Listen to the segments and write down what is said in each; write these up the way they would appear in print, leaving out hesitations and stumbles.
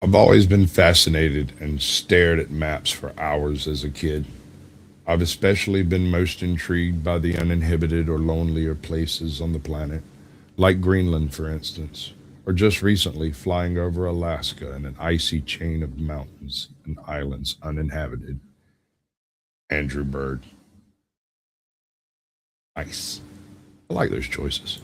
I've always been fascinated and stared at maps for hours as a kid. I've especially been most intrigued by the uninhabited or lonelier places on the planet, like Greenland, for instance, or just recently flying over Alaska and an icy chain of mountains and islands uninhabited. Andrew Bird. Nice. I like those choices.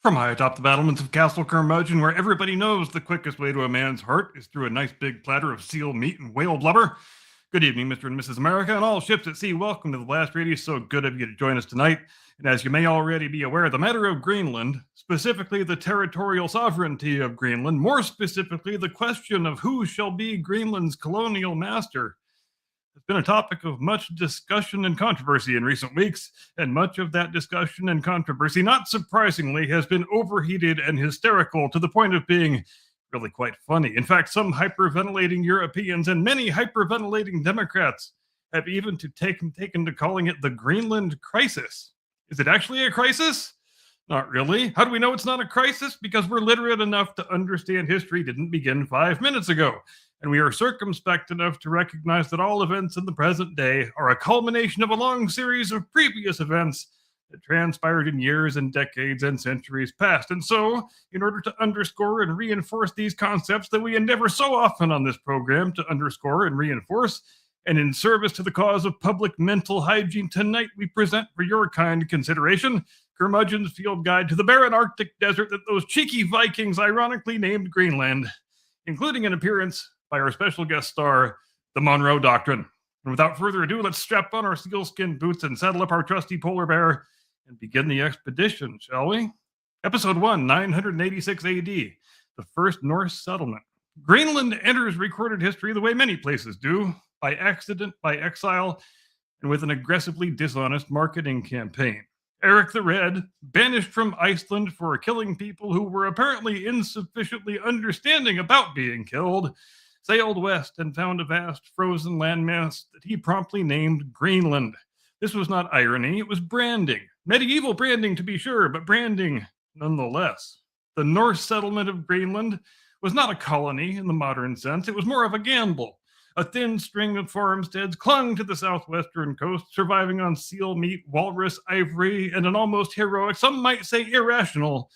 From high atop the battlements of Castle Curmudgeon, where everybody knows the quickest way to a man's heart is through a nice big platter of seal meat and whale blubber. Good evening, Mr. and Mrs. America, and all ships at sea. Welcome to the Blast Radio. So good of you to join us tonight. And as you may already be aware, the matter of Greenland, specifically the territorial sovereignty of Greenland, more specifically the question of who shall be Greenland's colonial master, has been a topic of much discussion and controversy in recent weeks, and much of that discussion and controversy, not surprisingly, has been overheated and hysterical to the point of being really quite funny. In fact, some hyperventilating Europeans and many hyperventilating Democrats have even taken to calling it the Greenland crisis. Is it actually a crisis? Not really. How do we know it's not a crisis? Because we're literate enough to understand history didn't begin 5 minutes ago. And we are circumspect enough to recognize that all events in the present day are a culmination of a long series of previous events that transpired in years and decades and centuries past. And so, in order to underscore and reinforce these concepts that we endeavor so often on this program to underscore and reinforce, and in service to the cause of public mental hygiene, tonight we present for your kind consideration Curmudgeon's Field Guide to the barren Arctic desert that those cheeky Vikings ironically named Greenland, including an appearance by our special guest star, the Monroe Doctrine. And without further ado, let's strap on our sealskin boots and saddle up our trusty polar bear and begin the expedition, shall we? Episode 1, 986 AD, the first Norse settlement. Greenland enters recorded history the way many places do, by accident, by exile, and with an aggressively dishonest marketing campaign. Eric the Red, banished from Iceland for killing people who were apparently insufficiently understanding about being killed, sailed west and found a vast frozen landmass that he promptly named Greenland. This was not irony, it was branding. Medieval branding, to be sure, but branding nonetheless. The Norse settlement of Greenland was not a colony in the modern sense, it was more of a gamble. A thin string of farmsteads clung to the southwestern coast, surviving on seal meat, walrus ivory, and an almost heroic, some might say irrational,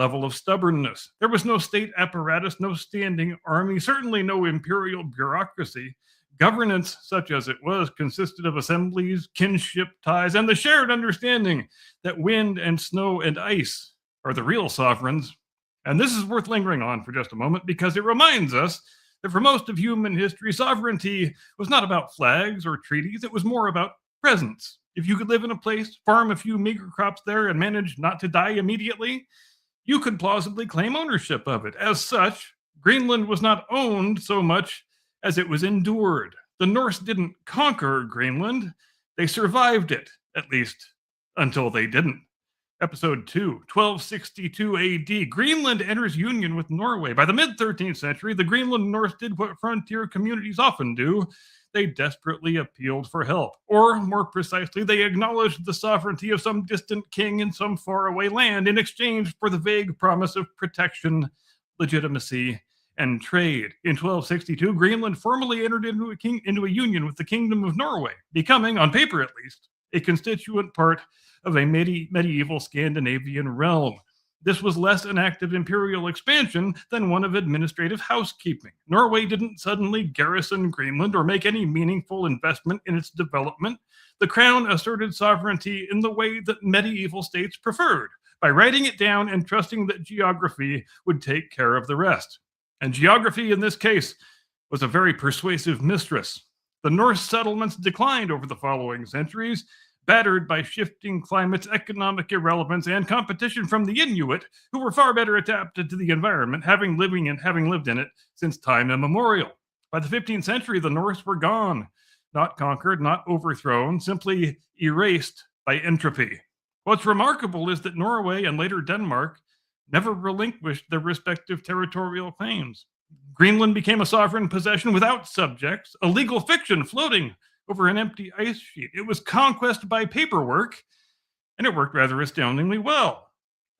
level of stubbornness. There was no state apparatus, no standing army, certainly no imperial bureaucracy. Governance, such as it was, consisted of assemblies, kinship ties, and the shared understanding that wind and snow and ice are the real sovereigns. And this is worth lingering on for just a moment because it reminds us that for most of human history, sovereignty was not about flags or treaties, it was more about presence. If you could live in a place, farm a few meager crops there, and manage not to die immediately, you could plausibly claim ownership of it. As such, Greenland was not owned so much as it was endured. The Norse didn't conquer Greenland, they survived it, at least until they didn't. Episode 2, 1262 AD. Greenland enters union with Norway. By the mid 13th century, the Greenland Norse did what frontier communities often do. They desperately appealed for help. Or, more precisely, they acknowledged the sovereignty of some distant king in some faraway land in exchange for the vague promise of protection, legitimacy, and trade. In 1262, Greenland formally entered into a union with the Kingdom of Norway, becoming, on paper at least, a constituent part of a medieval Scandinavian realm. This was less an act of imperial expansion than one of administrative housekeeping. Norway didn't suddenly garrison Greenland or make any meaningful investment in its development. The crown asserted sovereignty in the way that medieval states preferred, by writing it down and trusting that geography would take care of the rest. And geography, in this case, was a very persuasive mistress. The Norse settlements declined over the following centuries, battered by shifting climates, economic irrelevance, and competition from the Inuit, who were far better adapted to the environment, having lived in it since time immemorial. By the 15th century, the Norse were gone, not conquered, not overthrown, simply erased by entropy. What's remarkable is that Norway and later Denmark never relinquished their respective territorial claims. Greenland became a sovereign possession without subjects, a legal fiction floating over an empty ice sheet. It was conquest by paperwork, and it worked rather astoundingly well.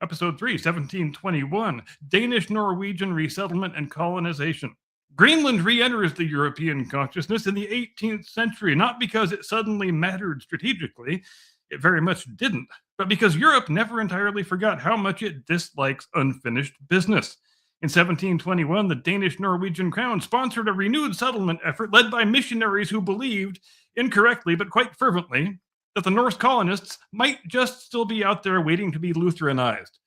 Episode 3, 1721, Danish-Norwegian resettlement and colonization. Greenland re-enters the European consciousness in the 18th century, not because it suddenly mattered strategically, it very much didn't, but because Europe never entirely forgot how much it dislikes unfinished business. In 1721, the Danish-Norwegian crown sponsored a renewed settlement effort led by missionaries who believed, incorrectly but quite fervently, that the Norse colonists might just still be out there waiting to be Lutheranized.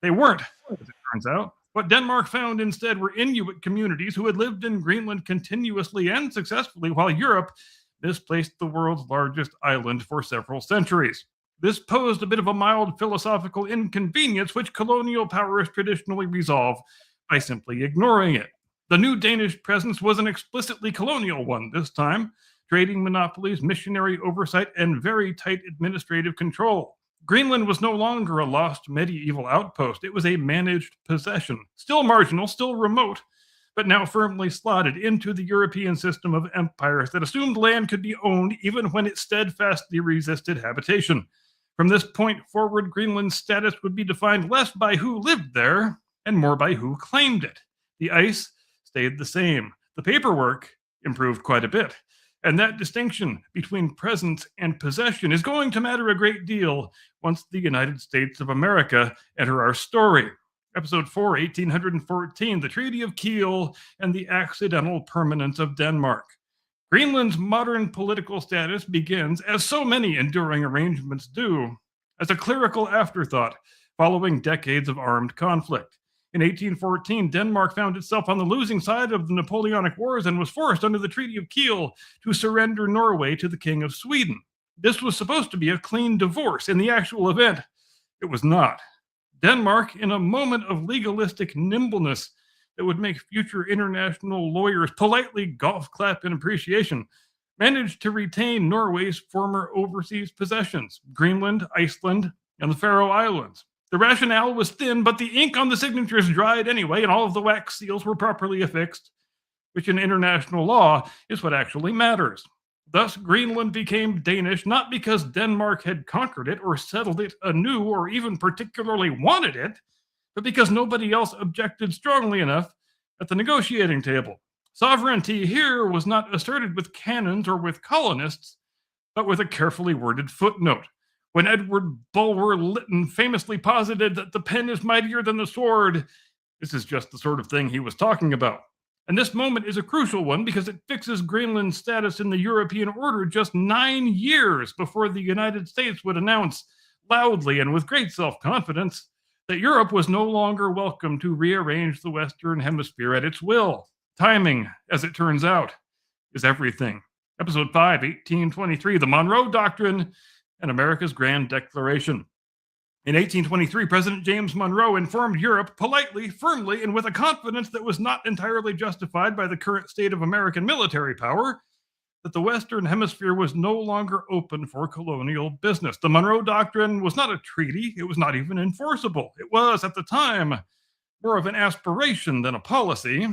They weren't, as it turns out. What Denmark found instead were Inuit communities who had lived in Greenland continuously and successfully, while Europe misplaced the world's largest island for several centuries. This posed a bit of a mild philosophical inconvenience, which colonial powers traditionally resolve by simply ignoring it. The new Danish presence was an explicitly colonial one this time, trading monopolies, missionary oversight, and very tight administrative control. Greenland was no longer a lost medieval outpost. It was a managed possession, still marginal, still remote, but now firmly slotted into the European system of empires that assumed land could be owned even when it steadfastly resisted habitation. From this point forward, Greenland's status would be defined less by who lived there and more by who claimed it. The ice stayed the same. The paperwork improved quite a bit. And that distinction between presence and possession is going to matter a great deal once the United States of America enter our story. Episode 4, 1814, the Treaty of Kiel and the Accidental Permanence of Denmark. Greenland's modern political status begins, as so many enduring arrangements do, as a clerical afterthought following decades of armed conflict. In 1814, Denmark found itself on the losing side of the Napoleonic Wars and was forced under the Treaty of Kiel to surrender Norway to the King of Sweden. This was supposed to be a clean divorce. In the actual event, it was not. Denmark, in a moment of legalistic nimbleness that would make future international lawyers politely golf clap in appreciation, managed to retain Norway's former overseas possessions, Greenland, Iceland, and the Faroe Islands. The rationale was thin, but the ink on the signatures dried anyway, and all of the wax seals were properly affixed, which in international law is what actually matters. Thus, Greenland became Danish not because Denmark had conquered it or settled it anew or even particularly wanted it, but because nobody else objected strongly enough at the negotiating table. Sovereignty here was not asserted with cannons or with colonists, but with a carefully worded footnote. When Edward Bulwer Lytton famously posited that the pen is mightier than the sword, this is just the sort of thing he was talking about. And this moment is a crucial one because it fixes Greenland's status in the European order just 9 years before the United States would announce loudly and with great self-confidence that Europe was no longer welcome to rearrange the Western Hemisphere at its will. Timing, as it turns out, is everything. Episode 5, 1823, the Monroe Doctrine and America's Grand Declaration. In 1823, President James Monroe informed Europe politely, firmly, and with a confidence that was not entirely justified by the current state of American military power, that the Western Hemisphere was no longer open for colonial business. The Monroe Doctrine was not a treaty. It was not even enforceable. It was, at the time, more of an aspiration than a policy,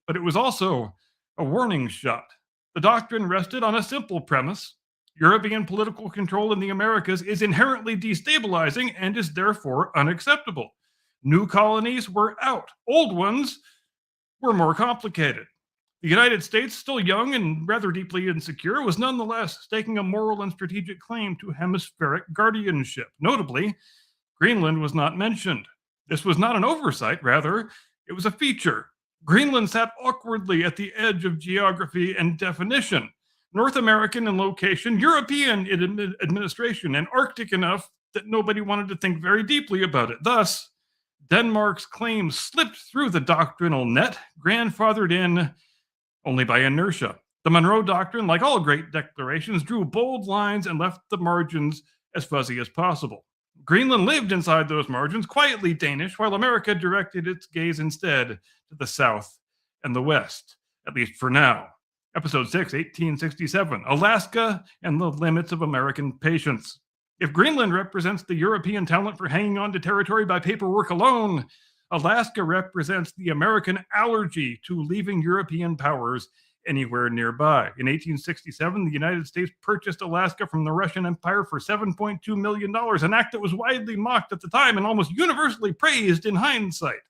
but it was also a warning shot. The doctrine rested on a simple premise. European political control in the Americas is inherently destabilizing and is therefore unacceptable. New colonies were out. Old ones were more complicated. The United States, still young and rather deeply insecure, was nonetheless staking a moral and strategic claim to hemispheric guardianship. Notably, Greenland was not mentioned. This was not an oversight, rather, it was a feature. Greenland sat awkwardly at the edge of geography and definition. North American in location, European in administration, and Arctic enough that nobody wanted to think very deeply about it. Thus, Denmark's claim slipped through the doctrinal net, grandfathered in only by inertia. The Monroe Doctrine, like all great declarations, drew bold lines and left the margins as fuzzy as possible. Greenland lived inside those margins, quietly Danish, while America directed its gaze instead to the south and the west, at least for now. Episode 6, 1867, Alaska and the Limits of American Patience. If Greenland represents the European talent for hanging on to territory by paperwork alone, Alaska represents the American allergy to leaving European powers anywhere nearby. In 1867, the United States purchased Alaska from the Russian Empire for $7.2 million, an act that was widely mocked at the time and almost universally praised in hindsight.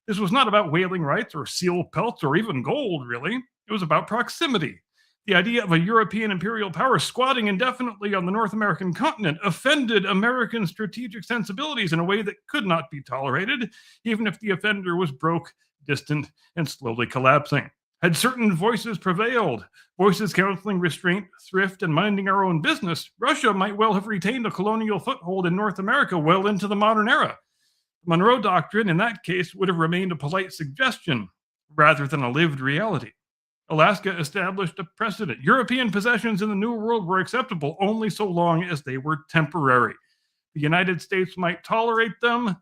This was not about whaling rights or seal pelts or even gold, really. It was about proximity. The idea of a European imperial power squatting indefinitely on the North American continent offended American strategic sensibilities in a way that could not be tolerated, even if the offender was broke, distant, and slowly collapsing. Had certain voices prevailed, voices counseling restraint, thrift, and minding our own business, Russia might well have retained a colonial foothold in North America well into the modern era. The Monroe Doctrine, in that case, would have remained a polite suggestion rather than a lived reality. Alaska established a precedent. European possessions in the New World were acceptable only so long as they were temporary. The United States might tolerate them,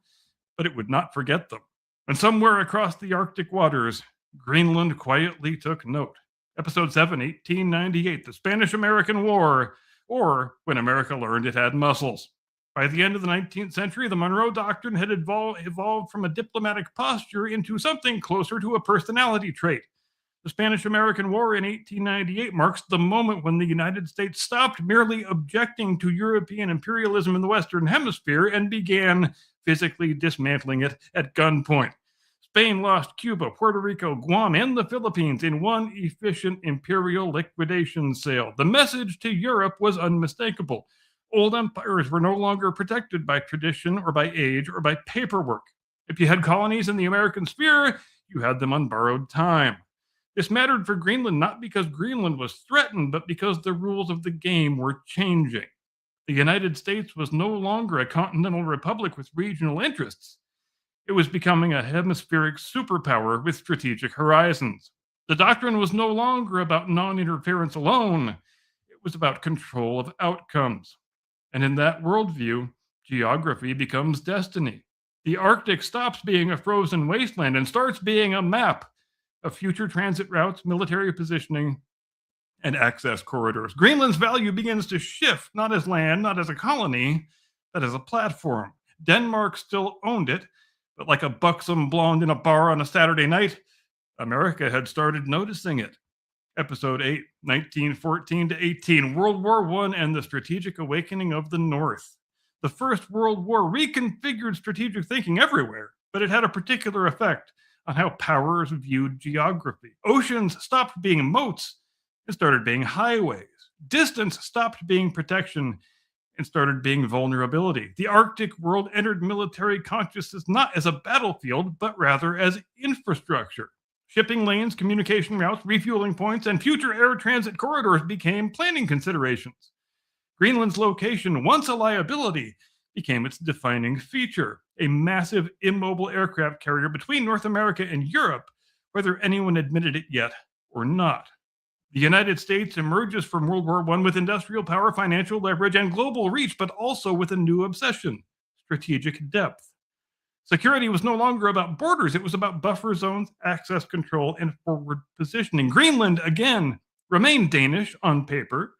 but it would not forget them. And somewhere across the Arctic waters, Greenland quietly took note. Episode 7, 1898, the Spanish-American War, or When America Learned It Had Muscles. By the end of the 19th century, the Monroe Doctrine had evolved from a diplomatic posture into something closer to a personality trait. The Spanish-American War in 1898 marks the moment when the United States stopped merely objecting to European imperialism in the Western Hemisphere and began physically dismantling it at gunpoint. Spain lost Cuba, Puerto Rico, Guam, and the Philippines in one efficient imperial liquidation sale. The message to Europe was unmistakable. Old empires were no longer protected by tradition or by age or by paperwork. If you had colonies in the American sphere, you had them on borrowed time. This mattered for Greenland not because Greenland was threatened, but because the rules of the game were changing. The United States was no longer a continental republic with regional interests. It was becoming a hemispheric superpower with strategic horizons. The doctrine was no longer about non-interference alone. It was about control of outcomes. And in that worldview, geography becomes destiny. The Arctic stops being a frozen wasteland and starts being a map of future transit routes, military positioning, and access corridors. Greenland's value begins to shift, not as land, not as a colony, but as a platform. Denmark still owned it, but like a buxom blonde in a bar on a Saturday night, America had started noticing it. Episode 8, 1914 to 18, World War I and the Strategic Awakening of the North. The First World War reconfigured strategic thinking everywhere, but it had a particular effect on how powers viewed geography. Oceans stopped being moats and started being highways. Distance stopped being protection and started being vulnerability. The Arctic world entered military consciousness not as a battlefield, but rather as infrastructure. Shipping lanes, communication routes, refueling points, and future air transit corridors became planning considerations. Greenland's location, once a liability, became its defining feature, a massive immobile aircraft carrier between North America and Europe, whether anyone admitted it yet or not. The United States emerges from World War I with industrial power, financial leverage, and global reach, but also with a new obsession: strategic depth. Security was no longer about borders, it was about buffer zones, access control, and forward positioning. Greenland, again, remained Danish on paper,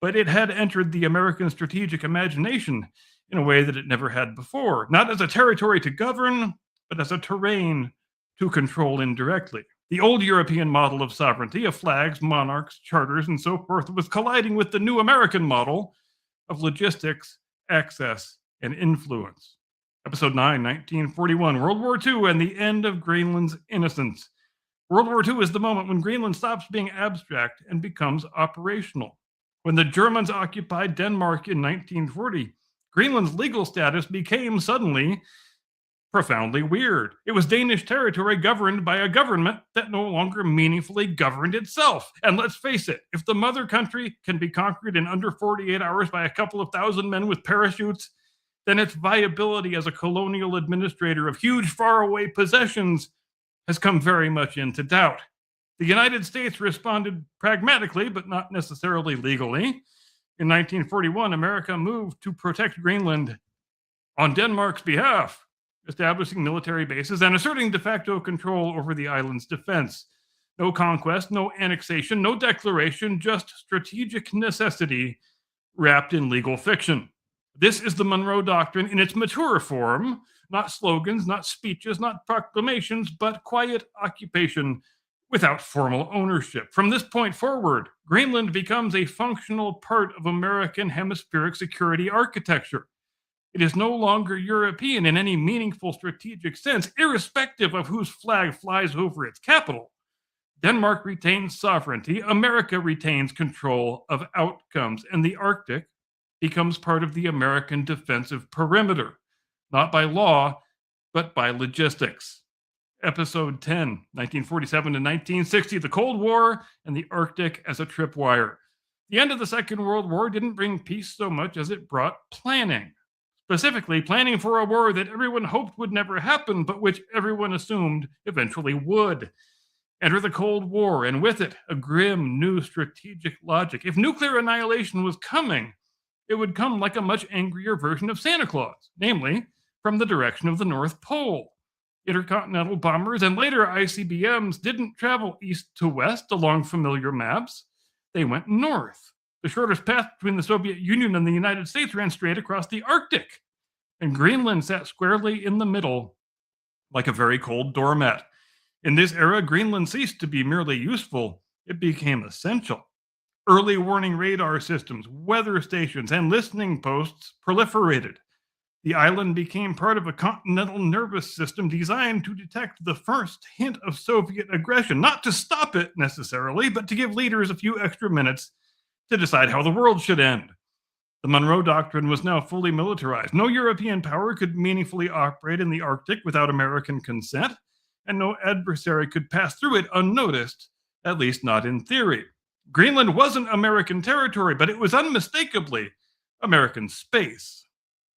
but it had entered the American strategic imagination in a way that it never had before, not as a territory to govern, but as a terrain to control indirectly. The old European model of sovereignty, of flags, monarchs, charters, and so forth, was colliding with the new American model of logistics, access, and influence. Episode 9, 1941, World War II and the end of Greenland's innocence. World War II is the moment when Greenland stops being abstract and becomes operational. When the Germans occupied Denmark in 1940, Greenland's legal status became suddenly profoundly weird. It was Danish territory governed by a government that no longer meaningfully governed itself. And let's face it, if the mother country can be conquered in under 48 hours by a couple of thousand men with parachutes, then its viability as a colonial administrator of huge faraway possessions has come very much into doubt. The United States responded pragmatically, but not necessarily legally. In 1941, America moved to protect Greenland on Denmark's behalf, establishing military bases and asserting de facto control over the island's defense. No conquest, no annexation, no declaration, just strategic necessity wrapped in legal fiction. This is the Monroe Doctrine in its mature form, not slogans, not speeches, not proclamations, but quiet occupation without formal ownership. From this point forward, Greenland becomes a functional part of American hemispheric security architecture. It is no longer European in any meaningful strategic sense, irrespective of whose flag flies over its capital. Denmark retains sovereignty, America retains control of outcomes, and the Arctic becomes part of the American defensive perimeter, not by law, but by logistics. Episode 10, 1947 to 1960, the Cold War and the Arctic as a tripwire. The end of the Second World War didn't bring peace so much as it brought planning. Specifically, planning for a war that everyone hoped would never happen, but which everyone assumed eventually would. Enter the Cold War, and with it, a grim new strategic logic. If nuclear annihilation was coming, it would come like a much angrier version of Santa Claus, namely, from the direction of the North Pole. Intercontinental bombers and later ICBMs didn't travel east to west along familiar maps. They went north. The shortest path between the Soviet Union and the United States ran straight across the Arctic, and Greenland sat squarely in the middle like a very cold doormat. In this era, Greenland ceased to be merely useful, it became essential. Early warning radar systems, weather stations, and listening posts proliferated. The island became part of a continental nervous system designed to detect the first hint of Soviet aggression, not to stop it necessarily, but to give leaders a few extra minutes to decide how the world should end. The Monroe Doctrine was now fully militarized. No European power could meaningfully operate in the Arctic without American consent, and no adversary could pass through it unnoticed, at least not in theory. Greenland wasn't American territory, but it was unmistakably American space.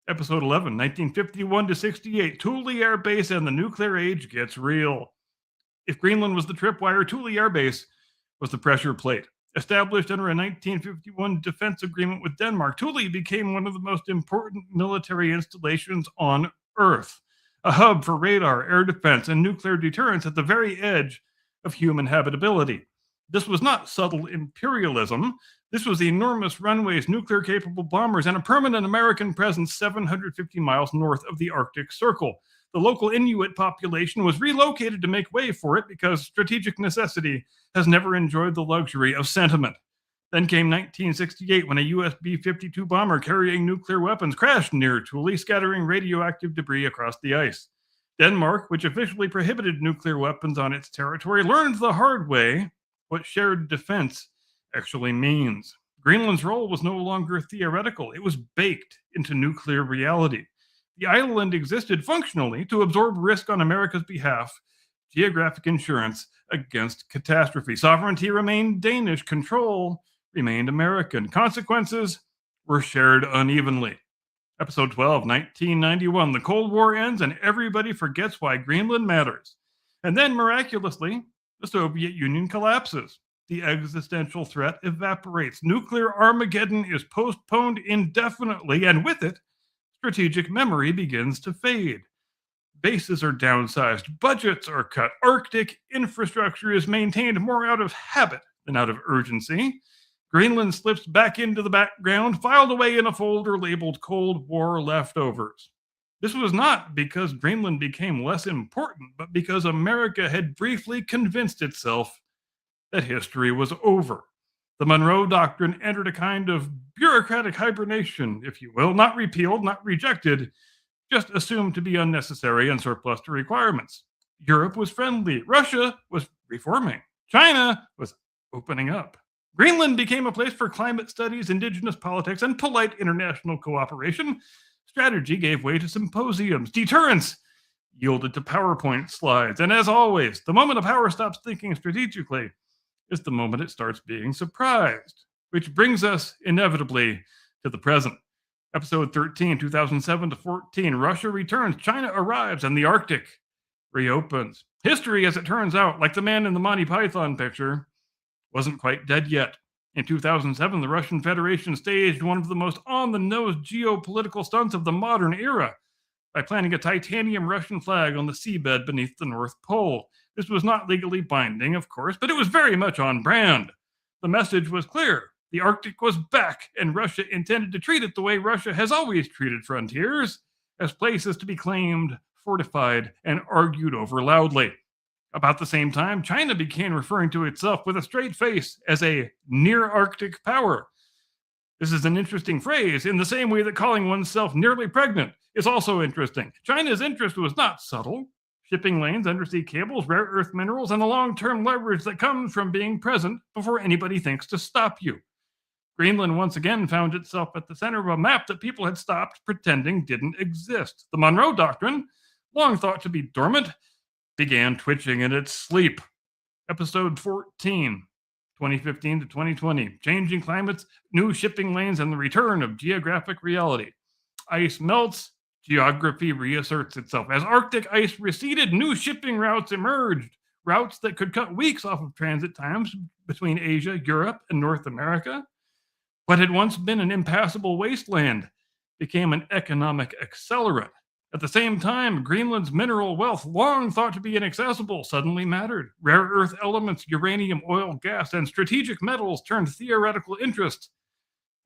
Episode 11, 1951 to 68, Thule Air Base and the nuclear age gets real. If Greenland was the tripwire, Thule Air Base was the pressure plate. Established under a 1951 defense agreement with Denmark, Thule became one of the most important military installations on Earth, a hub for radar, air defense, and nuclear deterrence at the very edge of human habitability. This was not subtle imperialism. This was the enormous runways, nuclear-capable bombers, and a permanent American presence 750 miles north of the Arctic Circle. The local Inuit population was relocated to make way for it because strategic necessity has never enjoyed the luxury of sentiment. Then came 1968 when a US B-52 bomber carrying nuclear weapons crashed near Thule, scattering radioactive debris across the ice. Denmark, which officially prohibited nuclear weapons on its territory, learned the hard way what shared defense actually means. Greenland's role was no longer theoretical, it was baked into nuclear reality. The island existed functionally to absorb risk on America's behalf, geographic insurance against catastrophe. Sovereignty remained Danish, control remained American. Consequences were shared unevenly. Episode 12, 1991. The Cold War ends and everybody forgets why Greenland matters. And then, miraculously, the Soviet Union collapses. The existential threat evaporates. Nuclear Armageddon is postponed indefinitely, and with it, strategic memory begins to fade. Bases are downsized, budgets are cut, Arctic infrastructure is maintained more out of habit than out of urgency. Greenland slips back into the background, filed away in a folder labeled Cold War Leftovers. This was not because Greenland became less important, but because America had briefly convinced itself that history was over. The Monroe Doctrine entered a kind of bureaucratic hibernation, if you will, not repealed, not rejected, just assumed to be unnecessary and surplus to requirements. Europe was friendly. Russia was reforming. China was opening up. Greenland became a place for climate studies, indigenous politics, and polite international cooperation. Strategy gave way to symposiums. Deterrence yielded to PowerPoint slides. And as always, the moment a power stops thinking strategically is the moment it starts being surprised, which brings us inevitably to the present. Episode 13, 2007 to 14, Russia returns, China arrives, and the Arctic reopens. History, as it turns out, like the man in the Monty Python picture, wasn't quite dead yet. In 2007, the Russian Federation staged one of the most on-the-nose geopolitical stunts of the modern era by planting a titanium Russian flag on the seabed beneath the North Pole. This was not legally binding, of course, but it was very much on brand. The message was clear. The Arctic was back, and Russia intended to treat it the way Russia has always treated frontiers, as places to be claimed, fortified, and argued over loudly. About the same time, China began referring to itself with a straight face as a near-Arctic power. This is an interesting phrase, in the same way that calling oneself nearly pregnant is also interesting. China's interest was not subtle. Shipping lanes, undersea cables, rare earth minerals, and the long-term leverage that comes from being present before anybody thinks to stop you. Greenland once again found itself at the center of a map that people had stopped pretending didn't exist. The Monroe Doctrine, long thought to be dormant, began twitching in its sleep. Episode 14, 2015 to 2020. Changing climates, new shipping lanes, and the return of geographic reality. Ice melts, geography reasserts itself. As Arctic ice receded, new shipping routes emerged. Routes that could cut weeks off of transit times between Asia, Europe, and North America. What had once been an impassable wasteland became an economic accelerant. At the same time, Greenland's mineral wealth, long thought to be inaccessible, suddenly mattered. Rare earth elements, uranium, oil, gas, and strategic metals turned theoretical interest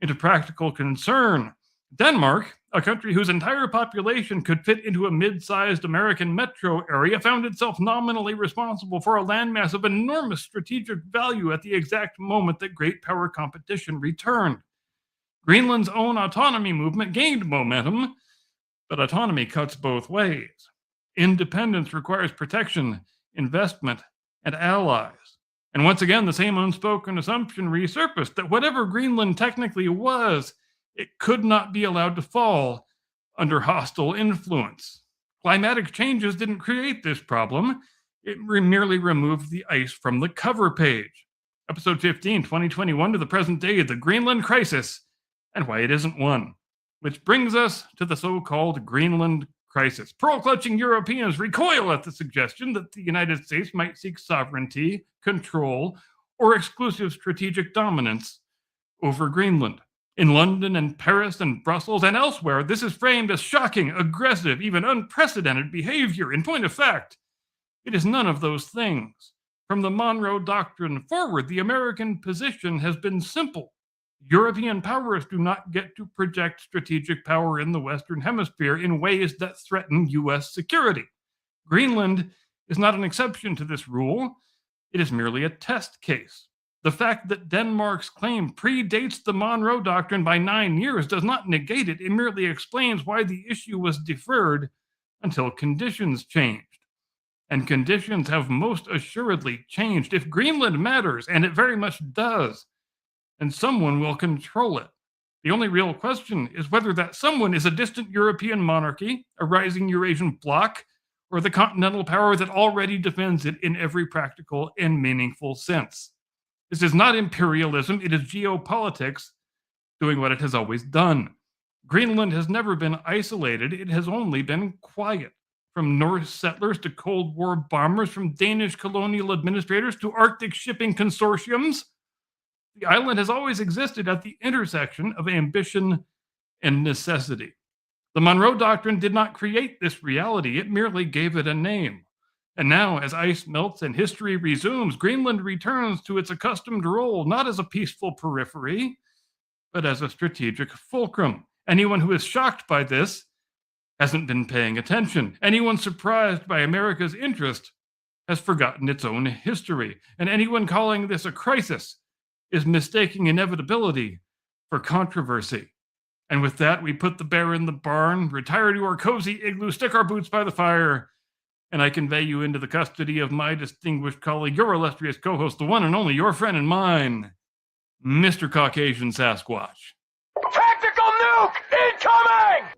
into practical concern. Denmark, a country whose entire population could fit into a mid-sized American metro area, found itself nominally responsible for a landmass of enormous strategic value at the exact moment that great power competition returned. Greenland's own autonomy movement gained momentum, but autonomy cuts both ways. Independence requires protection, investment, and allies. And once again, the same unspoken assumption resurfaced that whatever Greenland technically was, it could not be allowed to fall under hostile influence. Climatic changes didn't create this problem. It merely removed the ice from the cover page. Episode 15, 2021 to the present day, the Greenland crisis and why it isn't one. Which brings us to the so-called Greenland crisis. Pearl-clutching Europeans recoil at the suggestion that the United States might seek sovereignty, control, or exclusive strategic dominance over Greenland. In London and Paris and Brussels and elsewhere, this is framed as shocking, aggressive, even unprecedented behavior. In point of fact, it is none of those things. From the Monroe Doctrine forward, the American position has been simple. European powers do not get to project strategic power in the Western Hemisphere in ways that threaten U.S. security. Greenland is not an exception to this rule. It is merely a test case. The fact that Denmark's claim predates the Monroe Doctrine by 9 years does not negate it. It merely explains why the issue was deferred until conditions changed. And conditions have most assuredly changed. If Greenland matters, and it very much does, and someone will control it. The only real question is whether that someone is a distant European monarchy, a rising Eurasian bloc, or the continental power that already defends it in every practical and meaningful sense. This is not imperialism, it is geopolitics doing what it has always done. Greenland has never been isolated, it has only been quiet. From Norse settlers to Cold War bombers, from Danish colonial administrators to Arctic shipping consortiums, the island has always existed at the intersection of ambition and necessity. The Monroe Doctrine did not create this reality, it merely gave it a name. And now, as ice melts and history resumes, Greenland returns to its accustomed role, not as a peaceful periphery, but as a strategic fulcrum. Anyone who is shocked by this hasn't been paying attention. Anyone surprised by America's interest has forgotten its own history. And anyone calling this a crisis is mistaking inevitability for controversy. And with that, we put the bear in the barn, retire to our cozy igloo, stick our boots by the fire, and I convey you into the custody of my distinguished colleague, your illustrious co-host, the one and only, your friend and mine, Mr. Caucasian Sasquatch. Tactical nuke incoming!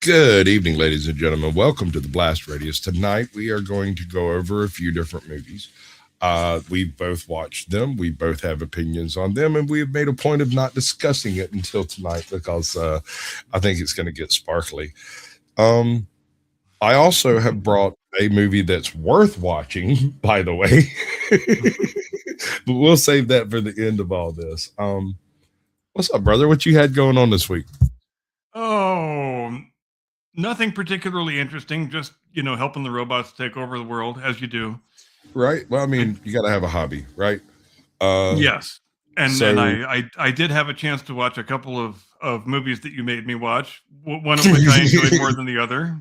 Good evening, ladies and gentlemen. Welcome to the Blast Radius. Tonight, we are going to go over a few different movies. We both watched them. We both have opinions on them, and we have made a point of not discussing it until tonight because I think it's going to get sparkly. I also have brought a movie that's worth watching, by the way, but we'll save that for the end of all this. What's up, brother? What you had going on this week? Oh, nothing particularly interesting, just, helping the robots take over the world, as you do. Right. Well, I mean, you got to have a hobby, right? Yes. And so- I did have a chance to watch a couple of movies that you made me watch, one of which I enjoyed more than the other.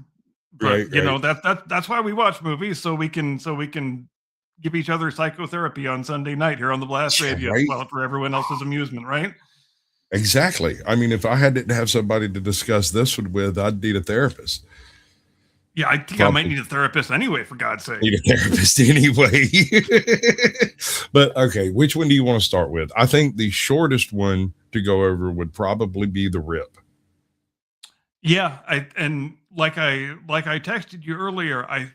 But, Right. that's why we watch movies, so we can give each other psychotherapy on Sunday night here on the Blast Radio, Right. well, for everyone else's amusement, right? Exactly. I mean, if I had to have somebody to discuss this with, I'd need a therapist. Yeah, I think I might need a therapist anyway, for God's sake. Need a therapist anyway. But okay, which one do you want to start with? I think the shortest one to go over would probably be The Rip. Yeah, like I texted you earlier, I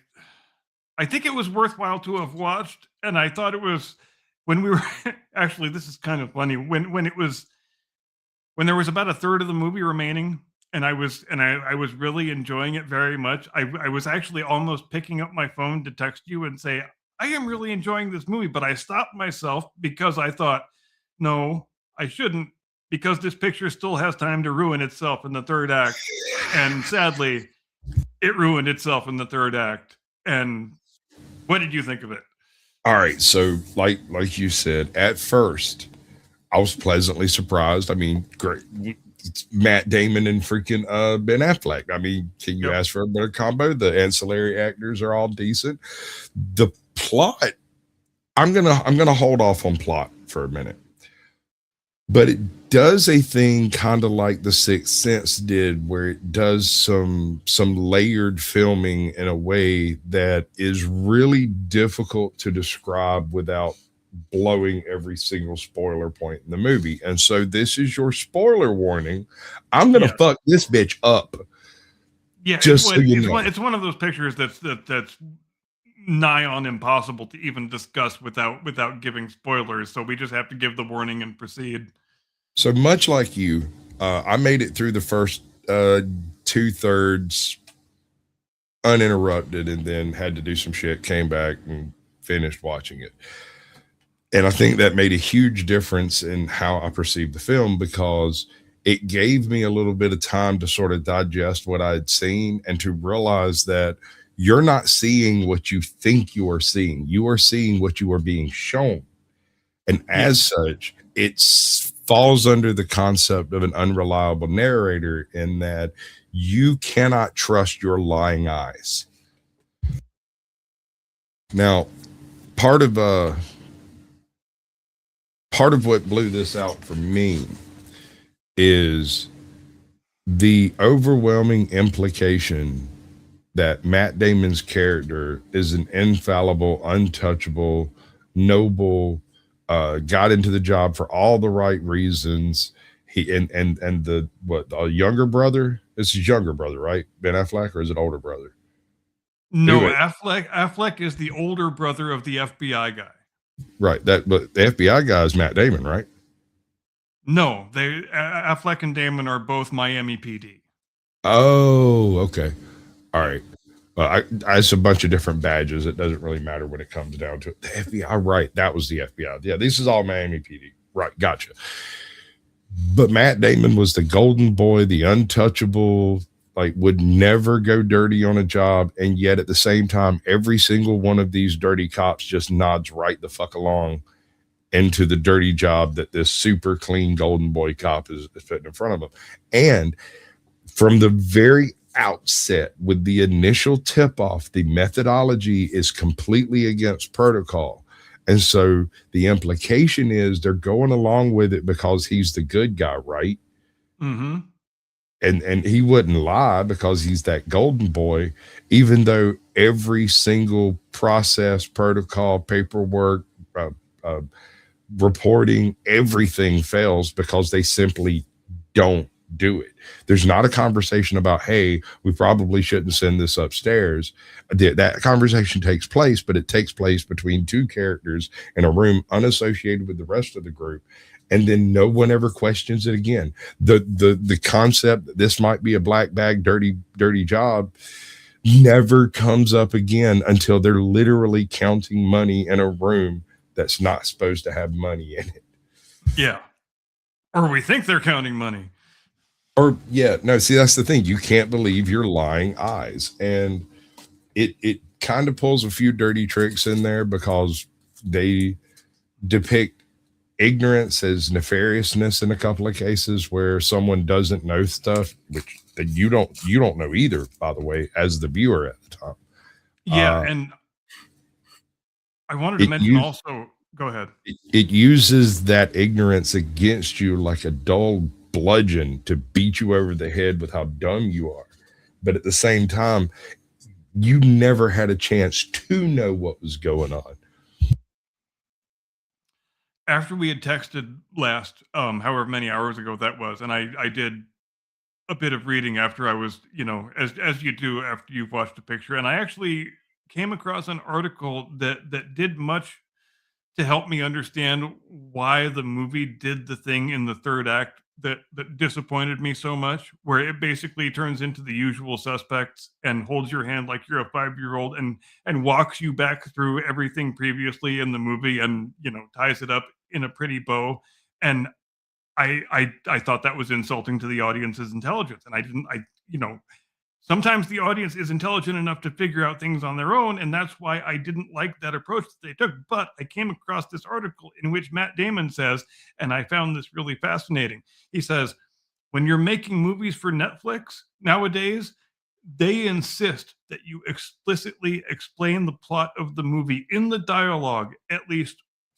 think it was worthwhile to have watched, and I thought it was when we were actually, this is kind of funny, when there was about a third of the movie remaining, and I was really enjoying it very much. I was actually almost picking up my phone to text you and say, I am really enjoying this movie, but I stopped myself because I thought, no, I shouldn't, because this picture still has time to ruin itself in the third act. And sadly, it ruined itself in the third act. And what did you think of it? All right, so like you said, at first, I was pleasantly surprised. I mean, great. It's Matt Damon and freaking Ben Affleck. I mean, can you ask for a better combo? The ancillary actors are all decent. The plot, I'm gonna hold off on plot for a minute. But it does a thing kind of like The Sixth Sense did, where it does some layered filming in a way that is really difficult to describe without blowing every single spoiler point in the movie. And so this is your spoiler warning. I'm gonna fuck this bitch up. Yeah, just it's one of those pictures that's nigh on impossible to even discuss without giving spoilers. So we just have to give the warning and proceed. So much like you, I made it through the first 2/3 uninterrupted, and then had to do some shit, came back and finished watching it. And I think that made a huge difference in how I perceived the film, because it gave me a little bit of time to sort of digest what I had seen and to realize that you're not seeing what you think you are seeing. You are seeing what you are being shown. And as such, it falls under the concept of an unreliable narrator, in that you cannot trust your lying eyes. Now, part of what blew this out for me is the overwhelming implication that Matt Damon's character is an infallible, untouchable, noble, got into the job for all the right reasons. He and the younger brother? It's his younger brother, right? Ben Affleck, or is it older brother? No, Anyway. Affleck is the older brother of the FBI guy. Right. But the FBI guy is Matt Damon, right? No, Affleck and Damon are both Miami PD. Oh, okay. All right. Well, it's a bunch of different badges. It doesn't really matter when it comes down to it. The FBI, right? That was the FBI. Yeah, this is all Miami PD. Right. Gotcha. But Matt Damon was the golden boy, the untouchable, like would never go dirty on a job. And yet at the same time, every single one of these dirty cops just nods right the fuck along into the dirty job that this super clean golden boy cop is putting in front of him. And from the very outset, with the initial tip off, the methodology is completely against protocol. And so the implication is they're going along with it because he's the good guy, right? Mm-hmm. And he wouldn't lie because he's that golden boy, even though every single process, protocol, paperwork, reporting, everything fails because they simply don't do it. There's not a conversation about, hey, we probably shouldn't send this upstairs. That conversation takes place, but it takes place between two characters in a room unassociated with the rest of the group. And then no one ever questions it again. The concept that this might be a black bag, dirty job never comes up again until they're literally counting money in a room that's not supposed to have money in it. Yeah. Or we think they're counting money. Or yeah, no, see, that's the thing. You can't believe your lying eyes. And it kind of pulls a few dirty tricks in there because they depict ignorance as nefariousness in a couple of cases where someone doesn't know stuff, which that you don't know either, by the way, as the viewer at the time. Yeah, and I wanted to mention also, go ahead. It uses that ignorance against you like a dull bludgeon to beat you over the head with how dumb you are. But at the same time, you never had a chance to know what was going on. After we had texted last, however many hours ago that was, and I did a bit of reading after I was, as you do after you've watched a picture, and I actually came across an article that did much to help me understand why the movie did the thing in the third act that disappointed me so much, where it basically turns into The Usual Suspects and holds your hand like you're a 5-year-old and walks you back through everything previously in the movie and ties it up in a pretty bow. And I thought that was insulting to the audience's intelligence, and sometimes the audience is intelligent enough to figure out things on their own, and that's why I didn't like that approach that they took. But I came across this article in which Matt Damon says, and I found this really fascinating. He says, when you're making movies for Netflix nowadays, they insist that you explicitly explain the plot of the movie in the dialogue at least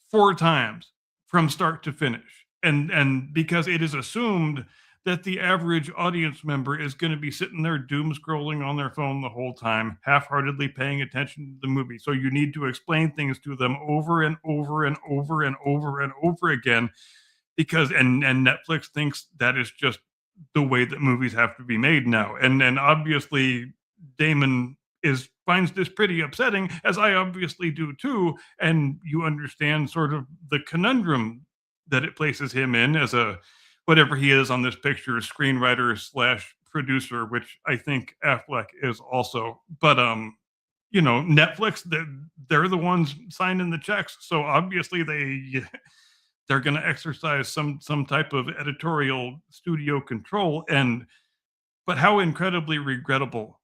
4 times from start to finish. And because it is assumed that the average audience member is going to be sitting there doom scrolling on their phone the whole time, half-heartedly paying attention to the movie. So you need to explain things to them over and over and over and over and over again, because and Netflix thinks that is just the way that movies have to be made now. And obviously Damon finds this pretty upsetting, as I obviously do too. And you understand sort of the conundrum that it places him in as a whatever he is on this picture, screenwriter / producer, which I think Affleck is also. But Netflix, they're the ones signing the checks, so obviously they're going to exercise some type of editorial studio control. But how incredibly regrettable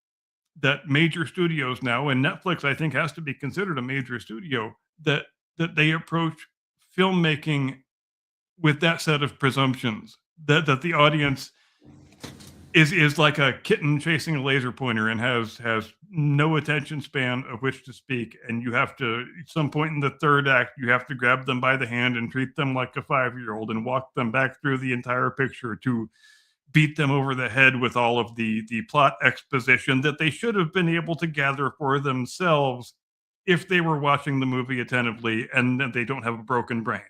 that major studios now, and Netflix I think has to be considered a major studio, that they approach filmmaking with that set of presumptions, that the audience is like a kitten chasing a laser pointer and has no attention span of which to speak. And you have to, at some point in the third act, you have to grab them by the hand and treat them like a 5-year-old and walk them back through the entire picture to beat them over the head with all of the plot exposition that they should have been able to gather for themselves if they were watching the movie attentively and they don't have a broken brain.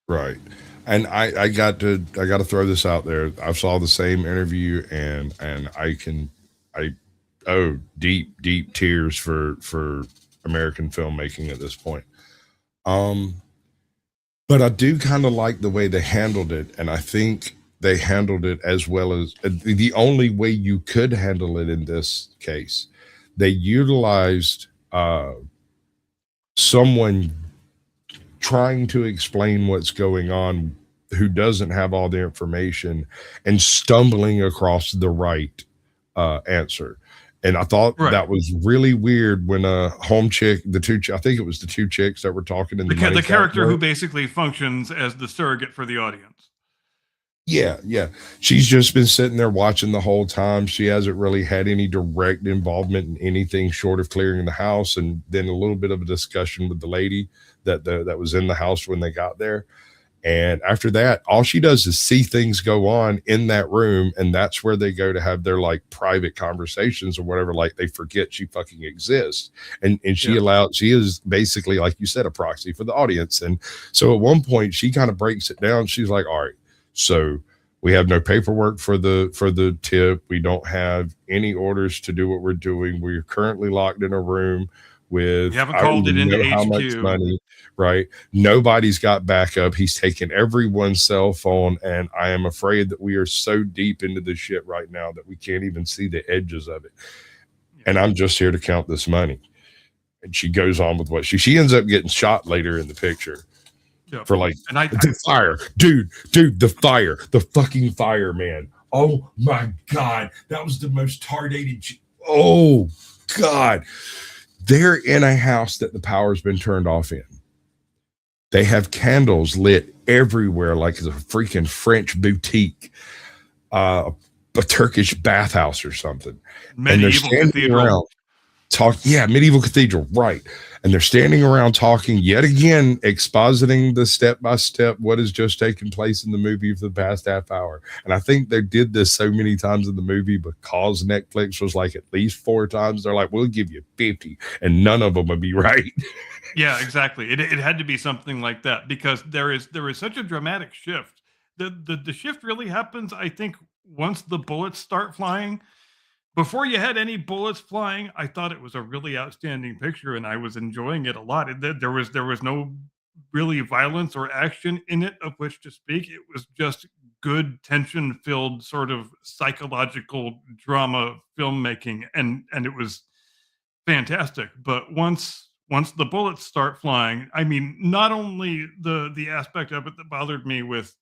Right. And I got to throw this out there. I saw the same interview and I owe deep tears for American filmmaking at this point. But I do kind of like the way they handled it, and I think they handled it as well as the only way you could handle it in this case. They utilized someone trying to explain what's going on who doesn't have all the information and stumbling across the right answer. And I thought that was really weird when home chick, I think it was the two chicks that were talking in the character who basically functions as the surrogate for the audience. Yeah. She's just been sitting there watching the whole time. She hasn't really had any direct involvement in anything short of clearing the house, and then a little bit of a discussion with the lady that was in the house when they got there. And after that, all she does is see things go on in that room, and that's where they go to have their like private conversations or whatever. Like they forget she fucking exists, and she is basically, like you said, a proxy for the audience. And so at one point, she kind of breaks it down. She's like, "All right, so we have no paperwork for the tip. We don't have any orders to do what we're doing. We're currently locked in a room with you haven't called it into how HQ. much money, right? Nobody's got backup. He's taken everyone's cell phone, and I am afraid that we are so deep into this shit right now that we can't even see the edges of it. And I'm just here to count this money." And she goes on with what she ends up getting shot later in the picture. Yep. For like the fire, dude, the fucking fire, man. Oh my God, that was the most tardated. Oh God, they're in a house that the power's been turned off in. They have candles lit everywhere, like it's a freaking French boutique, a Turkish bathhouse or something. Medieval cathedral. Medieval cathedral, right? And they're standing around talking yet again, expositing the step by step what has just taken place in the movie for the past half hour. And I think they did this so many times in the movie because Netflix was like at least 4 times. They're like, "We'll give you 50, and none of them would be right." Yeah, exactly. It had to be something like that because there is such a dramatic shift. The shift really happens, I think, once the bullets start flying. Before you had any bullets flying, I thought it was a really outstanding picture, and I was enjoying it a lot. There was no really violence or action in it of which to speak. It was just good tension-filled sort of psychological drama filmmaking, and it was fantastic. But once the bullets start flying, I mean, not only the aspect of it that bothered me with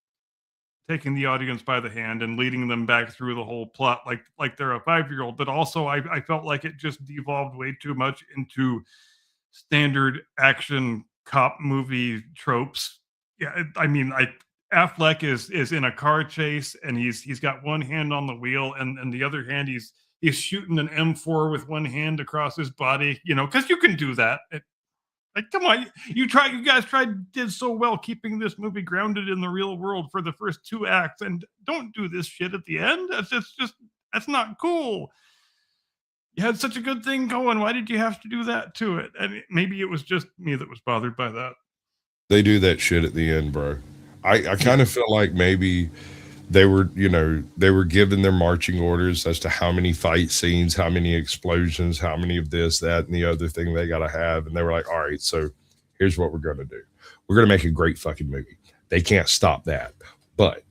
taking the audience by the hand and leading them back through the whole plot like they're a 5-year-old, but also I felt like it just devolved way too much into standard action cop movie tropes. Yeah, I mean, Affleck is in a car chase and he's got one hand on the wheel and the other hand he's shooting an M4 with one hand across his body, because you can do that. Like, come on, you guys did so well keeping this movie grounded in the real world for the first 2 acts, and don't do this shit at the end. That's not cool. You had such a good thing going. Why did you have to do that to it? And maybe it was just me that was bothered by that. They do that shit at the end, bro. I kind of feel like maybe they were given their marching orders as to how many fight scenes, how many explosions, how many of this, that, and the other thing they got to have. And they were like, "All right, so here's what we're going to do. We're going to make a great fucking movie. They can't stop that. But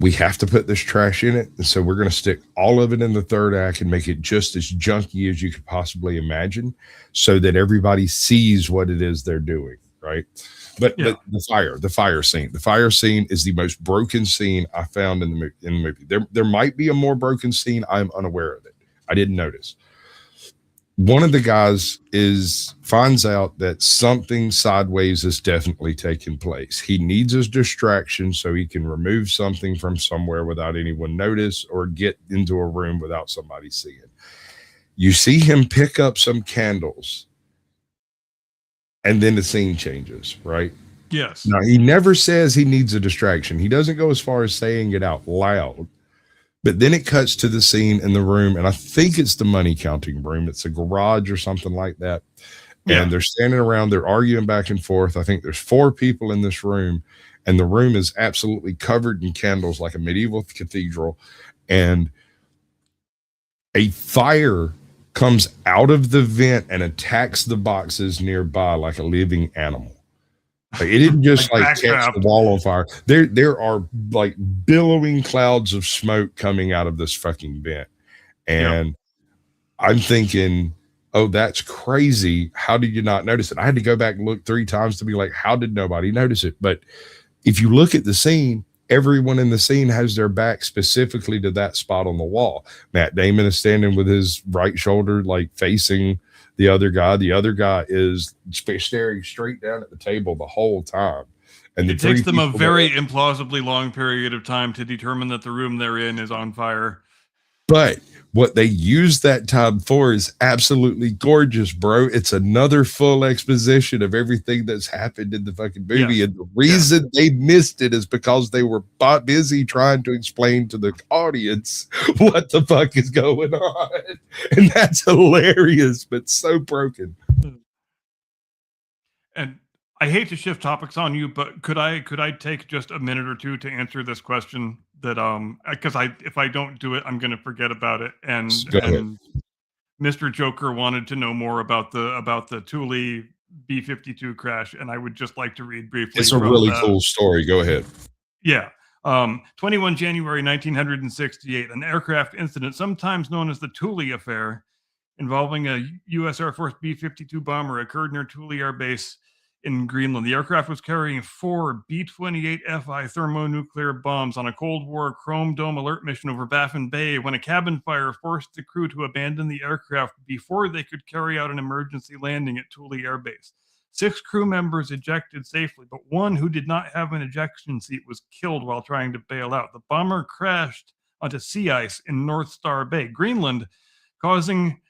we have to put this trash in it. And so we're going to stick all of it in the third act and make it just as junky as you could possibly imagine so that everybody sees what it is they're doing." Right. But the fire scene is the most broken scene I found in the movie. There might be a more broken scene. I'm unaware of it. I didn't notice. one of the guys finds out that something sideways is definitely taking place. He needs a distraction so he can remove something from somewhere without anyone notice or get into a room without somebody seeing. You see him pick up some candles and then the scene changes, right? Yes. Now, he never says he needs a distraction. He doesn't go as far as saying it out loud. But then it cuts to the scene in the room, and I think it's the money counting room. It's a garage or something like that. Yeah. And they're standing around, they're arguing back and forth. I think there's 4 people in this room, and the room is absolutely covered in candles like a medieval cathedral. And a fire comes out of the vent and attacks the boxes nearby like a living animal. Like, it didn't just like catch the wall on fire. There are like billowing clouds of smoke coming out of this fucking vent. And I'm thinking, oh, that's crazy. How did you not notice it? I had to go back and look 3 times to be like, how did nobody notice it? But if you look at the scene, everyone in the scene has their back specifically to that spot on the wall. Matt Damon is standing with his right shoulder like facing the other guy. The other guy is staring straight down at the table the whole time. And it takes them a very implausibly long period of time to determine that the room they're in is on fire. But what they use that time for is absolutely gorgeous, bro. It's another full exposition of everything that's happened in the fucking movie. And the reason they missed it is because they were busy trying to explain to the audience what the fuck is going on. And that's hilarious, but so broken. And I hate to shift topics on you, but could I take just a minute or two to answer this question that because if I don't do it, I'm going to forget about it. And Mr. Joker wanted to know more about the Thule B-52 crash, and I would just like to read briefly. It's a really cool story. Go ahead. Yeah. 21 January 1968, an aircraft incident, sometimes known as the Thule affair, involving a U.S. Air Force B-52 bomber occurred near Thule Air Base in Greenland. The aircraft was carrying 4 B-28 Fi thermonuclear bombs on a Cold War Chrome Dome alert mission over Baffin Bay when a cabin fire forced the crew to abandon the aircraft before they could carry out an emergency landing at Thule Air Base. 6 crew members ejected safely, but one who did not have an ejection seat was killed while trying to bail out. The bomber crashed onto sea ice in North Star Bay, Greenland, causing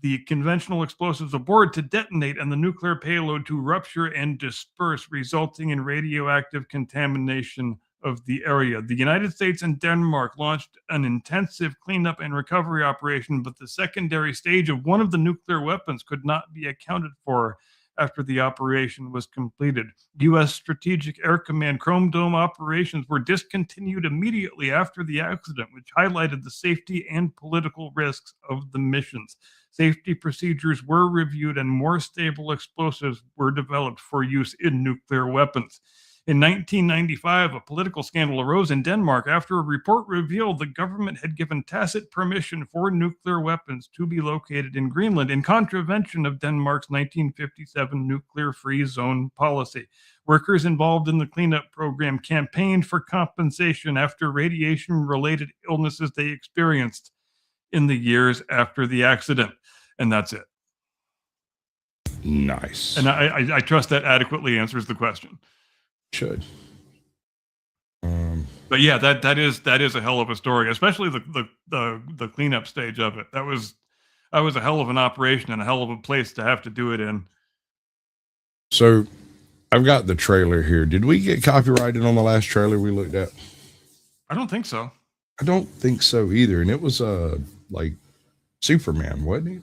the conventional explosives aboard to detonate and the nuclear payload to rupture and disperse, resulting in radioactive contamination of the area. The United States and Denmark launched an intensive cleanup and recovery operation, but the secondary stage of one of the nuclear weapons could not be accounted for after the operation was completed. U.S. Strategic Air Command Chrome Dome operations were discontinued immediately after the accident, which highlighted the safety and political risks of the missions. Safety procedures were reviewed and more stable explosives were developed for use in nuclear weapons. In 1995, a political scandal arose in Denmark after a report revealed the government had given tacit permission for nuclear weapons to be located in Greenland in contravention of Denmark's 1957 nuclear-free zone policy. Workers involved in the cleanup program campaigned for compensation after radiation-related illnesses they experienced in the years after the accident. And that's it. Nice. And I trust that adequately answers the question. Should. But yeah, that is a hell of a story, especially the cleanup stage of it. That was a hell of an operation and a hell of a place to have to do it in. So I've got the trailer here. Did we get copyrighted on the last trailer we looked at? I don't think so. I don't think so either. And it was like Superman, wasn't he?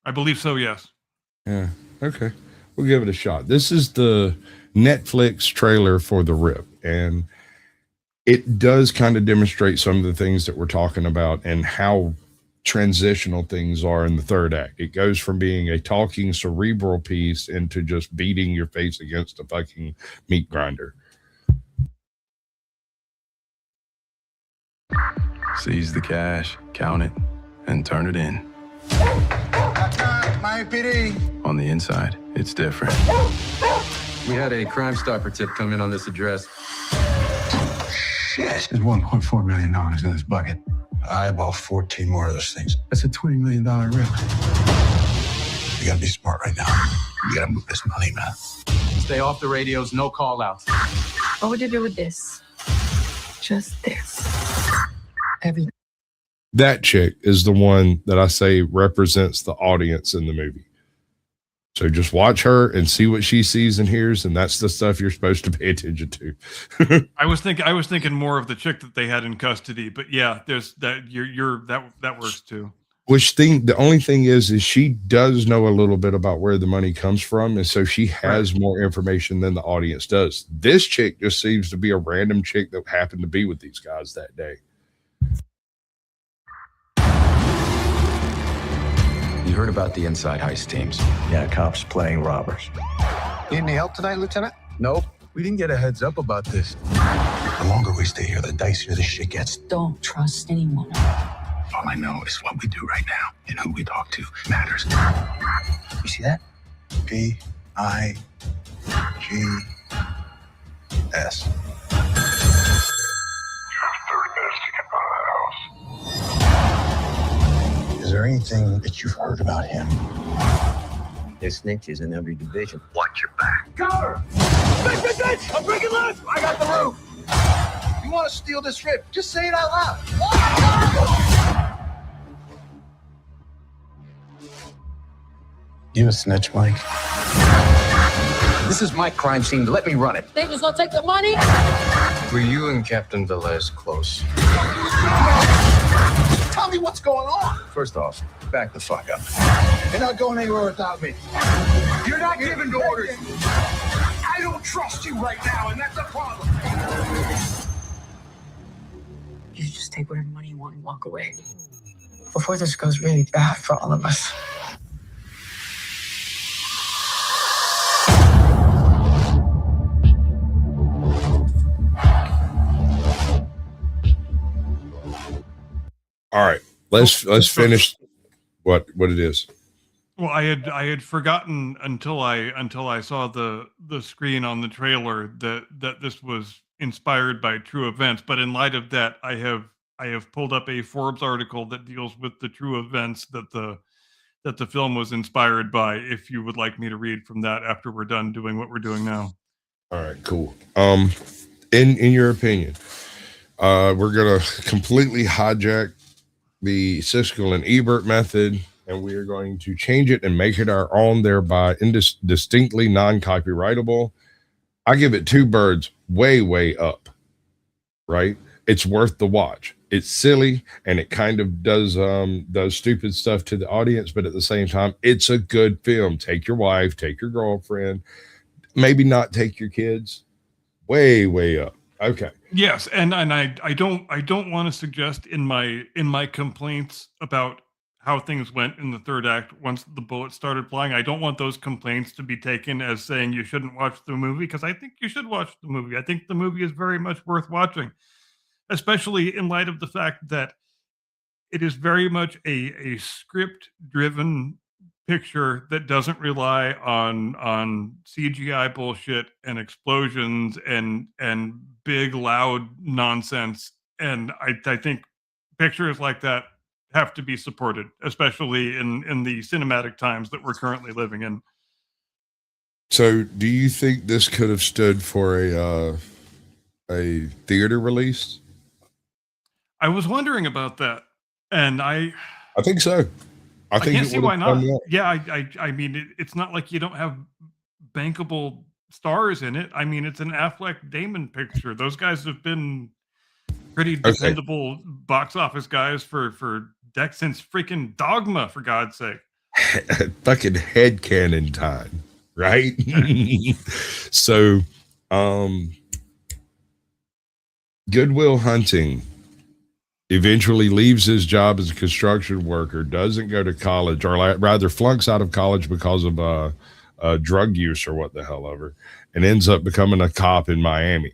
I believe so, yes. Yeah. Okay. We'll give it a shot. This is the Netflix trailer for The Rip, and it does kind of demonstrate some of the things that we're talking about and how transitional things are in the third act. It goes from being a talking cerebral piece into just beating your face against a fucking meat grinder. Seize the cash, count it, and turn it in. Miami PD. On the inside, it's different. We had a Crime Stopper tip come in on this address. Shit. There's $1.4 million in this bucket. I bought 14 more of those things. That's a $20 million risk. You gotta be smart right now. You gotta move this money, man. Stay off the radios, no call outs. What would you do with this? Just this. Everything. That chick is the one that I say represents the audience in the movie. So just watch her and see what she sees and hears, and that's the stuff you're supposed to pay attention to. I was thinking more of the chick that they had in custody, but yeah, there's that that works too. The only thing is she does know a little bit about where the money comes from, and so she has more information than the audience does. This chick just seems to be a random chick that happened to be with these guys that day. You heard about the inside heist teams. Yeah, cops playing robbers. Need any help tonight, Lieutenant? Nope. We didn't get a heads up about this. The longer we stay here, the dicier this shit gets. Don't trust anyone. All I know is what we do right now and who we talk to matters. You see that? P-I-G-S. Is there anything that you've heard about him? There's snitches in every division. Watch your back. Cover! Bitch! I'm breaking loose! I got the roof! You want to steal this rip? Just say it out loud. You a snitch, Mike? This is my crime scene. Let me run it. They just gonna take the money? Were you and Captain Velez close? Tell me what's going on. First off, back the fuck up. You're not going anywhere without me. You're not giving orders! I don't trust you right now, and that's a problem! You just take whatever money you want and walk away. Before this goes really bad for all of us. All right, let's finish what it is. Well, I had forgotten until I saw the screen on the trailer that this was inspired by true events. But in light of that, I have pulled up a Forbes article that deals with the true events that the film was inspired by. If you would like me to read from that after we're done doing what we're doing now. All right, cool. In your opinion, we're gonna completely hijack the Siskel and Ebert method, and we are going to change it and make it our own, thereby distinctly non-copyrightable. I give it 2 birds way up, right? It's worth the watch. It's silly, and it kind of does stupid stuff to the audience, but at the same time, it's a good film. Take your wife, take your girlfriend, maybe not take your kids. Way up. Okay. Yes, and I don't want to suggest in my complaints about how things went in the third act once the bullets started flying. I don't want those complaints to be taken as saying you shouldn't watch the movie, because I think you should watch the movie. I think the movie is very much worth watching, especially in light of the fact that it is very much a script-driven picture that doesn't rely on CGI bullshit and explosions and big loud nonsense. And I think pictures like that have to be supported, especially in the cinematic times that we're currently living in. So do you think this could have stood for a theater release? I was wondering about that, and I think so. I think can't see why not. Yeah, I mean, it's not like you don't have bankable stars in it. I mean, it's an Affleck Damon picture. Those guys have been pretty dependable box office guys for since freaking Dogma, for God's sake. Fucking headcanon time, right? So, Good Will Hunting eventually leaves his job as a construction worker, doesn't go to college, or rather flunks out of college because of drug use or what the hell ever, and ends up becoming a cop in Miami.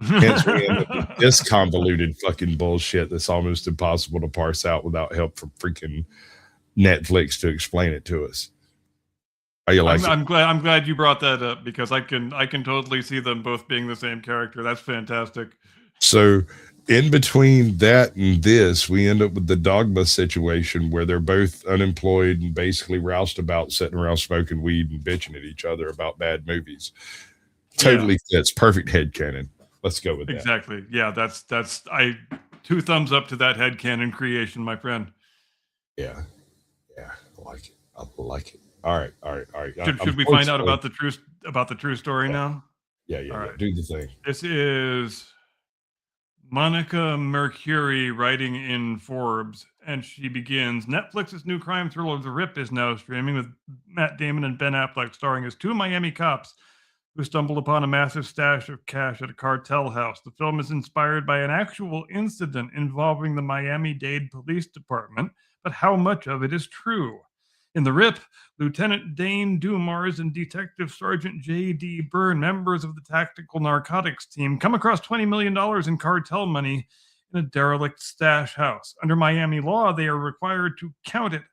Hence, we end up with this convoluted fucking bullshit that's almost impossible to parse out without help from freaking Netflix to explain it to us. How you like I'm glad you brought that up, because I can totally see them both being the same character. That's fantastic. So in between that and this, we end up with the Dogma situation where they're both unemployed and basically roustabout sitting around smoking weed and bitching at each other about bad movies. Totally fits. Perfect headcanon. Let's go with that. Exactly. Yeah, that's I 2 thumbs up to that headcanon creation, my friend. Yeah. I like it. I like it. All right. Should we find out about the true story now? Yeah. All right. Do the thing. This is Monica Mercuri writing in Forbes, and she begins, Netflix's new crime thriller The Rip is now streaming, with Matt Damon and Ben Affleck starring as 2 Miami cops who stumbled upon a massive stash of cash at a cartel house. The film is inspired by an actual incident involving the Miami-Dade Police Department, but how much of it is true? In The Rip, Lieutenant Dane Dumars and Detective Sergeant J.D. Byrne, members of the Tactical Narcotics Team, come across $20 million in cartel money in a derelict stash house. Under Miami law, they are required to count it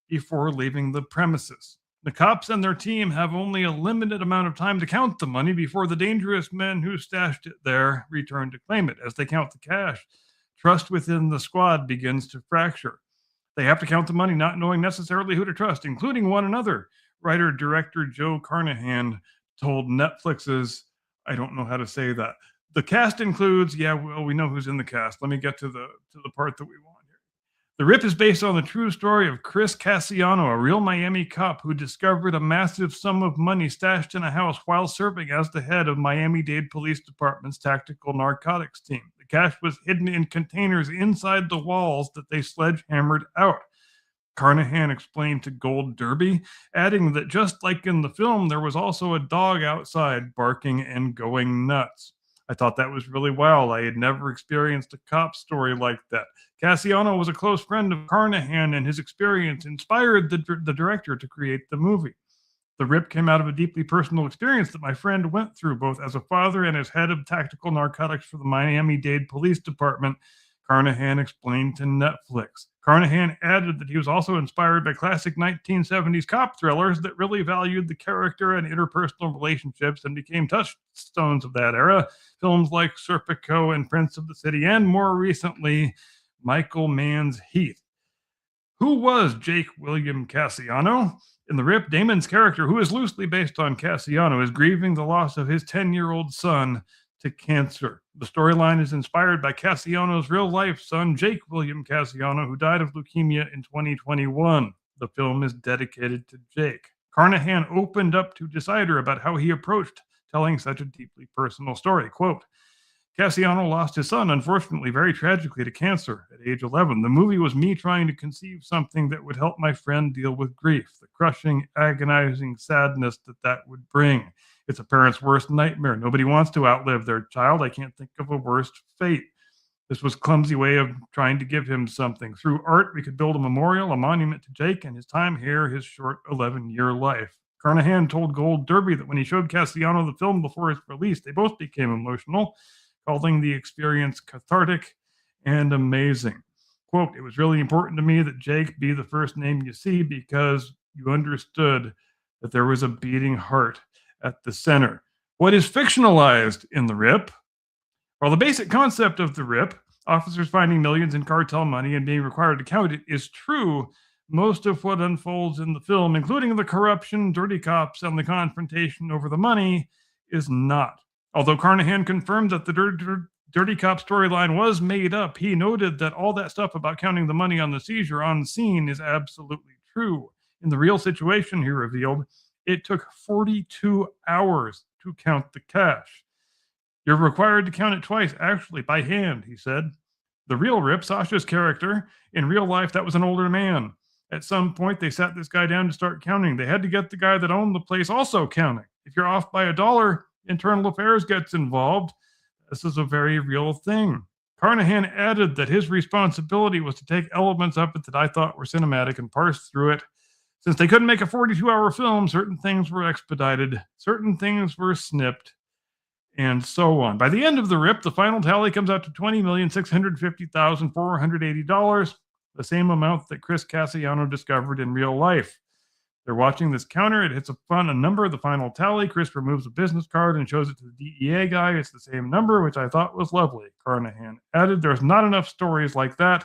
before leaving the premises. The cops and their team have only a limited amount of time to count the money before the dangerous men who stashed it there return to claim it. As they count the cash, trust within the squad begins to fracture. They have to count the money, not knowing necessarily who to trust, including one another. Writer-director Joe Carnahan told Netflix's, I don't know how to say that. The cast includes, we know who's in the cast. Let me get to the part that we want here. The Rip is based on the true story of Chris Cassiano, a real Miami cop who discovered a massive sum of money stashed in a house while serving as the head of Miami-Dade Police Department's Tactical Narcotics Team. The cash was hidden in containers inside the walls that they sledgehammered out. Carnahan explained to Gold Derby, adding that just like in the film, there was also a dog outside barking and going nuts. I thought that was really wild. I had never experienced a cop story like that. Cassiano was a close friend of Carnahan, and his experience inspired the director to create the movie. The Rip came out of a deeply personal experience that my friend went through, both as a father and as head of tactical narcotics for the Miami-Dade Police Department, Carnahan explained to Netflix. Carnahan added that he was also inspired by classic 1970s cop thrillers that really valued the character and interpersonal relationships and became touchstones of that era. Films like Serpico and Prince of the City, and more recently, Michael Mann's Heat. Who was Jake William Cassiano? In The Rip, Damon's character, who is loosely based on Cassiano, is grieving the loss of his 10-year-old son to cancer. The storyline is inspired by Cassiano's real-life son, Jake William Cassiano, who died of leukemia in 2021. The film is dedicated to Jake. Carnahan opened up to Decider about how he approached telling such a deeply personal story. Quote, Cassiano lost his son, unfortunately, very tragically to cancer at age 11. The movie was me trying to conceive something that would help my friend deal with grief, the crushing, agonizing sadness that would bring. It's a parent's worst nightmare. Nobody wants to outlive their child. I can't think of a worse fate. This was a clumsy way of trying to give him something. Through art, we could build a memorial, a monument to Jake and his time here, his short 11-year life. Carnahan told Gold Derby that when he showed Cassiano the film before its release, they both became emotional, calling the experience cathartic and amazing. Quote, it was really important to me that Jake be the first name you see because you understood that there was a beating heart at the center. What is fictionalized in The Rip? Well, the basic concept of The Rip, officers finding millions in cartel money and being required to count it, is true. Most of what unfolds in the film, including the corruption, dirty cops, and the confrontation over the money, is not. Although Carnahan confirmed that the dirty cop storyline was made up, he noted that all that stuff about counting the money on the seizure on scene is absolutely true. In the real situation, he revealed, it took 42 hours to count the cash. You're required to count it twice, actually, by hand, he said. The real Rip, Sasha's character, in real life, that was an older man. At some point, they sat this guy down to start counting. They had to get the guy that owned the place also counting. If you're off by $1, Internal Affairs gets involved. This is a very real thing. Carnahan added that his responsibility was to take elements of it that I thought were cinematic and parse through it. Since they couldn't make a 42-hour film, certain things were expedited, certain things were snipped, and so on. By the end of The Rip, the final tally comes out to $20,650,480, the same amount that Chris Cassiano discovered in real life. They're watching this counter. It hits a number, the final tally. Chris removes a business card and shows it to the DEA guy. It's the same number, which I thought was lovely. Carnahan added, there's not enough stories like that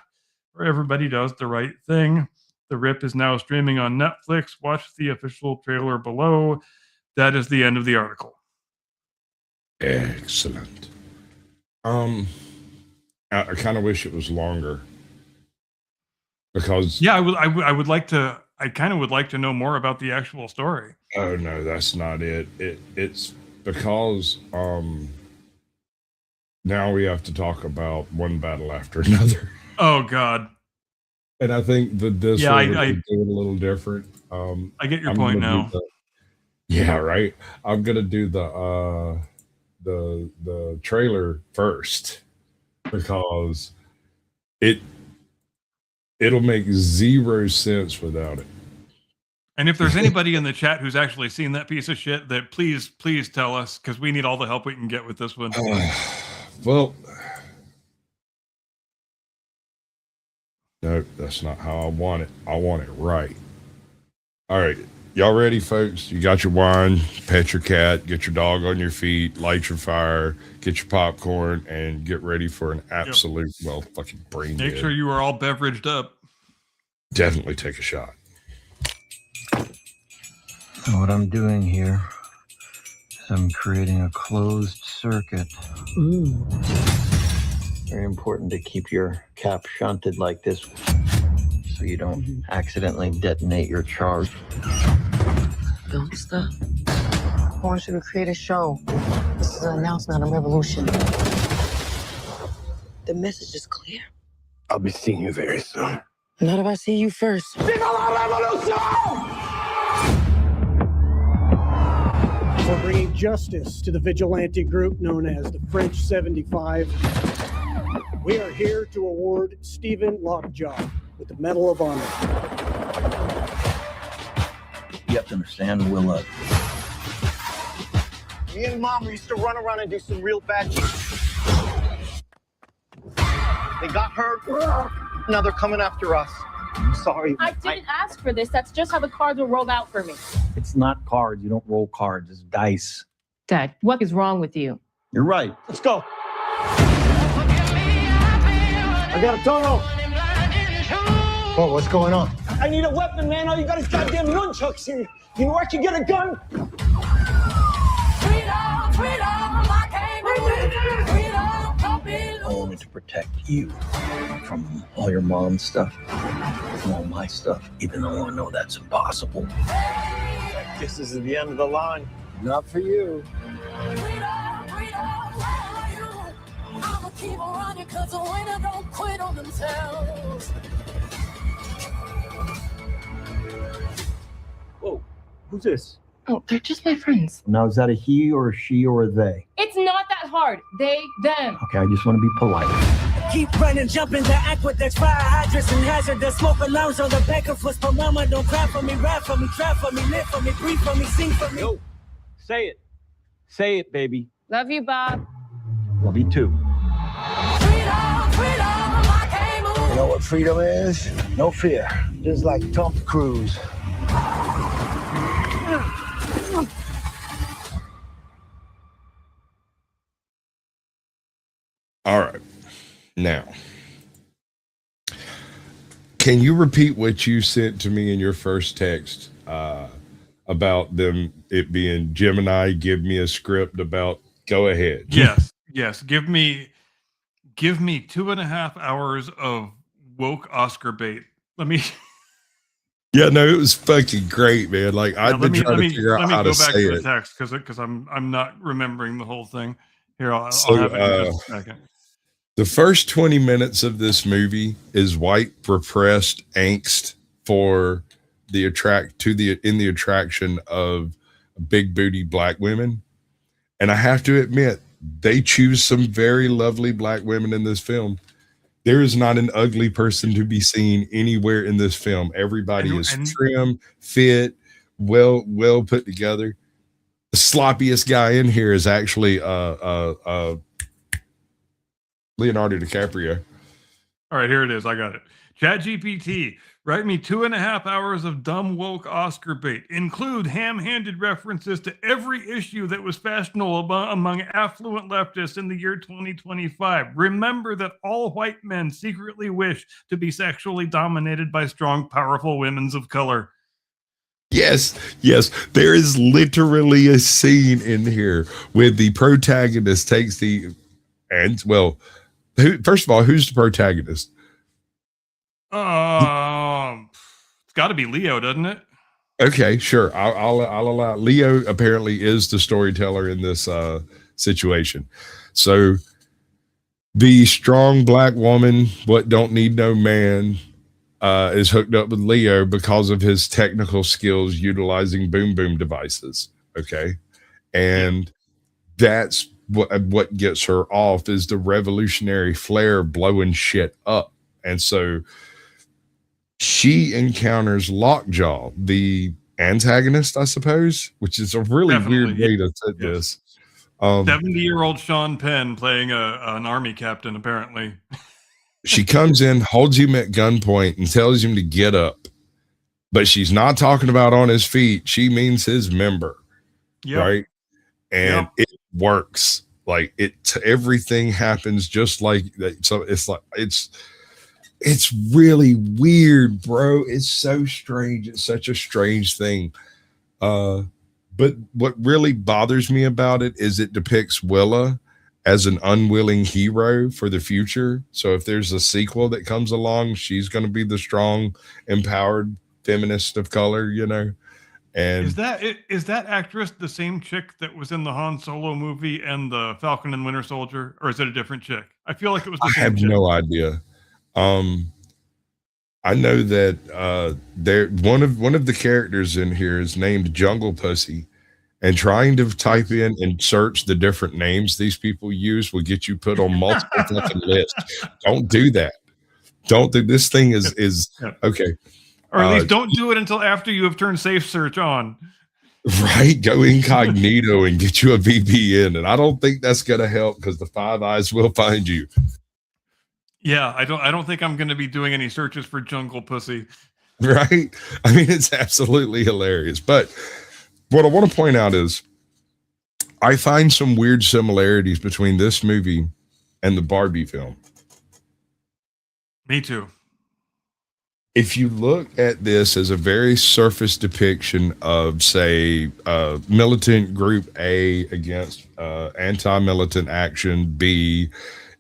where everybody does the right thing. The Rip is now streaming on Netflix. Watch the official trailer below. That is the end of the article. Excellent. I kind of wish it was longer because Yeah, I would like to. I kind of would like to know more about the actual story. oh no, that's not it. It's because now we have to talk about one battle after another, Oh God, and I think that this Yeah, one I would do it a little different. I get your I'm point gonna now. do yeah, right. I'm gonna do the trailer first because it'll make zero sense without it. And if there's anybody in the chat who's actually seen that piece of shit, that please tell us, because we need all the help we can get with this one. Well, no, that's not how I want it. I want it right. All right. Y'all ready, folks? You got your wine, pet your cat, get your dog on your feet, light your fire, get your popcorn, and get ready for an absolute, fucking brain Make dead. sure you are all beveraged up. Definitely take a shot. What I'm doing here is I'm creating a closed circuit. Very important to keep your cap shunted like this so you don't accidentally detonate your charge. Don't stop. I want you to create a show. This is an announcement of revolution. The message is clear. I'll be seeing you very soon. Not if I see you first. We're bringing justice to the vigilante group known as the French 75. We are here to award Stephen Lockjaw with the Medal of Honor. You have to understand, Will, Me and Mama used to run around and do some real bad shit. They got hurt. Now they're coming after us. I'm sorry. I didn't ask for this. That's just how the cards were rolled out for me. it's not cards. You don't roll cards. It's dice. Dad, what is wrong with you? You're right. Let's go. I got a tunnel. Whoa, what's going on? I need a weapon, man. All you got is goddamn nunchucks here. You know where I can get a gun? I wanted to protect you from all your mom's stuff, from all my stuff, even though I know that's impossible. This is the end of the line. Not for you. Whoa, who's this? Oh, they're just my friends. Now, is that a he or a she or a they? It's not that hard. They, them. Okay, I just want to be polite. Keep running, jumping the aqueducts, fire hydrants and hazardous smoke alarms on the back of us. But mama, don't cry for me, rap for me, trap for me, live for me, breathe for me, sing for me. Yo, say it. Say it, baby. Love you, Bob. Love you too. You know what freedom is? No fear. Just like Tom Cruise. All right. Now, can you repeat what you sent to me in your first text about it being Gemini? Give me a script about. Go ahead. Yes. Give me 2.5 hours of woke Oscar bait. Let me. Yeah, no, it was fucking great, man. Like I've been trying to figure out how to say the it. text because I'm not remembering the whole thing. Here, I'll So, have it in just a second. The first 20 minutes of this movie is white repressed angst for the attraction of big booty black women. And I have to admit, they choose some very lovely black women in this film. There is not an ugly person to be seen anywhere in this film. Everybody is trim, fit, well put together. The sloppiest guy in here is actually Leonardo DiCaprio. All right, here it is. I got it. ChatGPT Write me 2.5 hours of dumb woke Oscar bait. Include ham-handed references to every issue that was fashionable among affluent leftists in the year 2025. Remember that all white men secretly wish to be sexually dominated by strong, powerful women of color. Yes, yes. There is literally a scene in here where the protagonist takes the and well, first of all, who's the protagonist? It's got to be Leo, doesn't it? Okay, sure. I'll allow. Leo apparently is the storyteller in this situation. So the strong black woman, what don't need no man, is hooked up with Leo because of his technical skills utilizing boom boom devices. Okay, and that's what gets her off is the revolutionary flare blowing shit up, and so she encounters Lockjaw, the antagonist, I suppose, which is a really Definitely, weird way to put this. 70-year-old Sean Penn playing an army captain, apparently. She comes in, holds him at gunpoint, and tells him to get up. But she's not talking about on his feet. She means his member, right? And it works. Like everything happens just like that. So it's really weird, bro. It's so strange. It's such a strange thing. But what really bothers me about it is it depicts Willa as an unwilling hero for the future. So if there's a sequel that comes along, she's going to be the strong, empowered feminist of color, you know. And is that actress the same chick that was in the Han Solo movie and the Falcon and Winter Soldier, or is it a different chick? I feel like it was the same chick. I have no idea. I know that one of the characters in here is named Jungle Pussy, and trying to type in and search the different names these people use will get you put on multiple fucking lists. Don't do that. Don't do this thing is okay. Or at least don't do it until after you have turned Safe Search on. Right, go incognito and get you a VPN, and I don't think that's gonna help because the Five Eyes will find you. Yeah, I don't think I'm going to be doing any searches for Jungle Pussy. Right? I mean, it's absolutely hilarious. But what I want to point out is I find some weird similarities between this movie and the Barbie film. Me too. If you look at this as a very surface depiction of, say, militant group A against anti-militant action B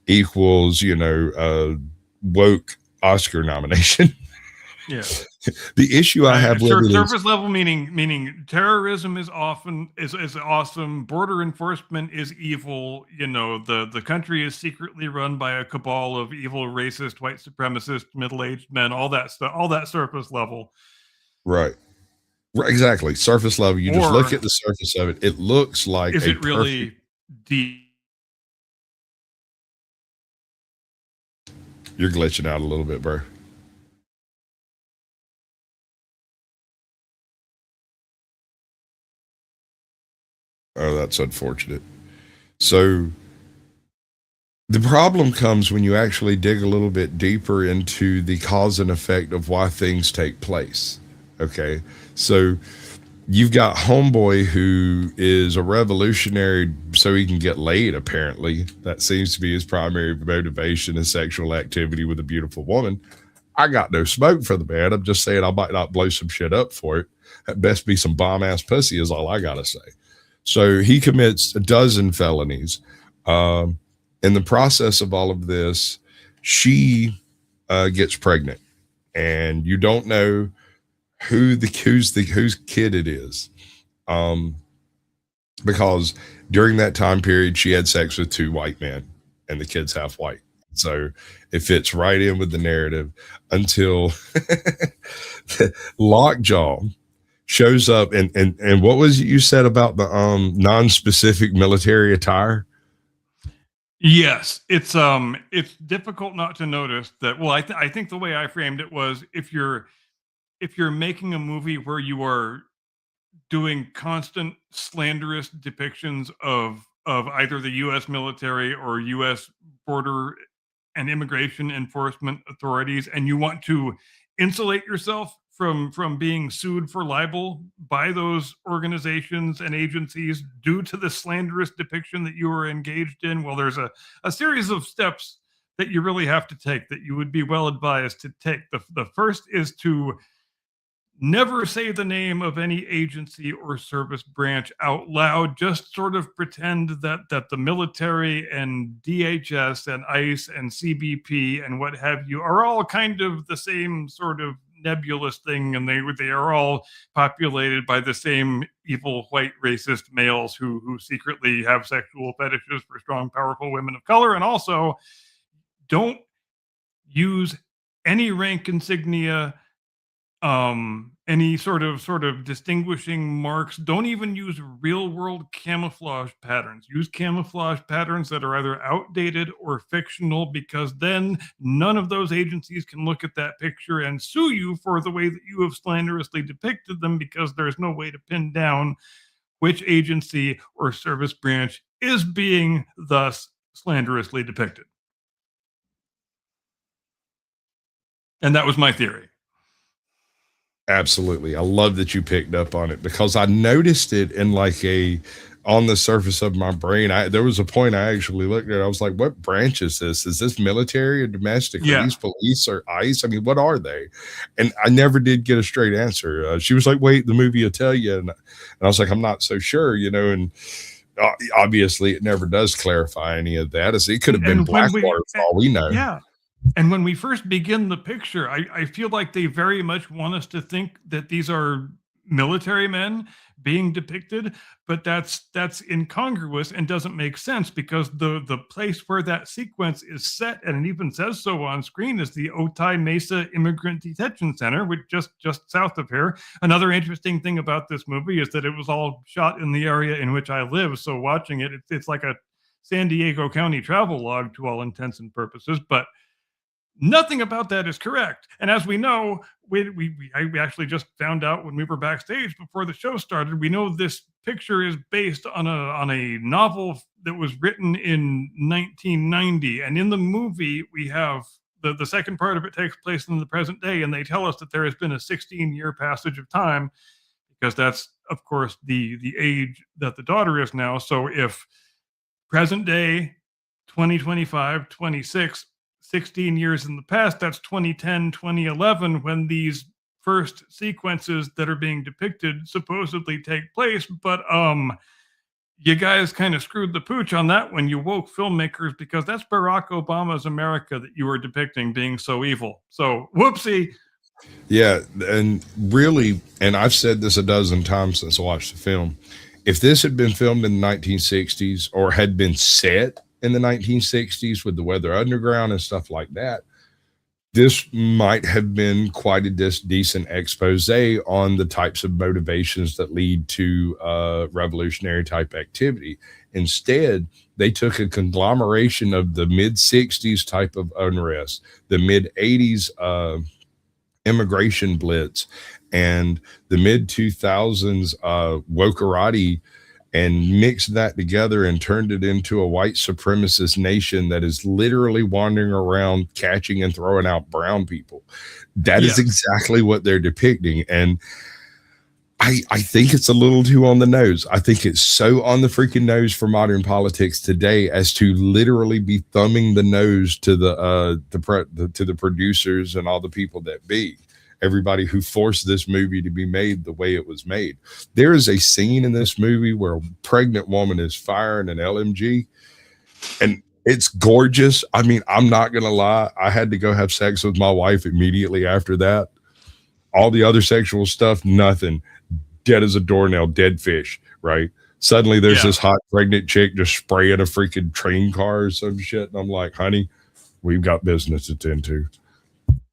equals, woke Oscar nomination. Yeah. The issue I have with it surface level meaning terrorism is often is awesome. Border enforcement is evil. The country is secretly run by a cabal of evil, racist, white supremacist, middle-aged men. All that stuff. All that surface level. Right. Exactly. Surface level. You just look at the surface of it. It looks like is it really deep? You're glitching out a little bit, bro. Oh, that's unfortunate. So the problem comes when you actually dig a little bit deeper into the cause and effect of why things take place. Okay. So you've got Homeboy, who is a revolutionary so he can get laid, apparently. That seems to be his primary motivation, is sexual activity with a beautiful woman. I got no smoke for the man. I'm just saying I might not blow some shit up for it. At best be some bomb-ass pussy is all I got to say. So he commits a dozen felonies. In the process of all of this, she gets pregnant. And you don't know whose kid it is, because during that time period she had sex with 2 white men and the kid's half white, so it fits right in with the narrative until Lockjaw shows up. And what was it you said about the non-specific military attire? Yes, it's difficult not to notice that. Well, I think the way I framed it was if you're making a movie where you are doing constant slanderous depictions of either the U.S. military or U.S. border and immigration enforcement authorities, and you want to insulate yourself from being sued for libel by those organizations and agencies due to the slanderous depiction that you were engaged in? Well, there's a series of steps that you really have to take that you would be well advised to take. The first is to never say the name of any agency or service branch out loud. Just sort of pretend that the military and DHS and ICE and CBP and what have you are all kind of the same sort of nebulous thing, and they are all populated by the same evil white racist males who secretly have sexual fetishes for strong, powerful women of color. And also, don't use any rank insignia, any sort of distinguishing marks. Don't even use real world camouflage patterns. Use camouflage patterns that are either outdated or fictional, because then none of those agencies can look at that picture and sue you for the way that you have slanderously depicted them, because there's no way to pin down which agency or service branch is being thus slanderously depicted. And that was my theory. Absolutely. I love that you picked up on it, because I noticed it in like on the surface of my brain. There was a point I actually looked at, I was like, what branch is this? Is this military or domestic? Yeah. Are these police or ICE? I mean, what are they? And I never did get a straight answer. She was like, wait, the movie will tell you. And I was like, I'm not so sure, and obviously it never does clarify any of that. It could have been Blackwater for all we know. Yeah. And when we first begin the picture, I feel like they very much want us to think that these are military men being depicted, but that's incongruous and doesn't make sense, because the place where that sequence is set, and it even says so on screen, is the Otay Mesa Immigrant Detention Center, which just south of here. Another interesting thing about this movie is that it was all shot in the area in which I live, so watching it's like a San Diego County travel log to all intents and purposes, but nothing about that is correct. And as we know, I actually just found out when we were backstage before the show started, we know this picture is based on a novel that was written in 1990. And in the movie, we have the second part of it takes place in the present day, and they tell us that there has been a 16-year passage of time, because that's, of course, the age that the daughter is now. So if present day, 2025, 26, 16 years in the past, that's 2010, 2011, when these first sequences that are being depicted supposedly take place. But you guys kind of screwed the pooch on that when you woke filmmakers, because that's Barack Obama's America that you were depicting being so evil. So whoopsie. Yeah, and really, and I've said this a dozen times since I watched the film, if this had been filmed in the 1960s or had been set in the 1960s with the Weather Underground and stuff like that, this might have been quite a decent expose on the types of motivations that lead to revolutionary type activity. Instead, they took a conglomeration of the mid-60s type of unrest, the mid-80s immigration blitz, and the mid-2000s wokerati, and mixed that together and turned it into a white supremacist nation that is literally wandering around catching and throwing out brown people. That is exactly what they're depicting. And I think it's a little too on the nose. I think it's so on the freaking nose for modern politics today as to literally be thumbing the nose to the producers and all the people that be. Everybody who forced this movie to be made the way it was made. There is a scene in this movie where a pregnant woman is firing an LMG, and it's gorgeous. I mean, I'm not going to lie. I had to go have sex with my wife immediately after that. All the other sexual stuff, nothing. Dead as a doornail, dead fish, right? Suddenly there's this hot pregnant chick just spraying a freaking train car or some shit. And I'm like, honey, we've got business to tend to.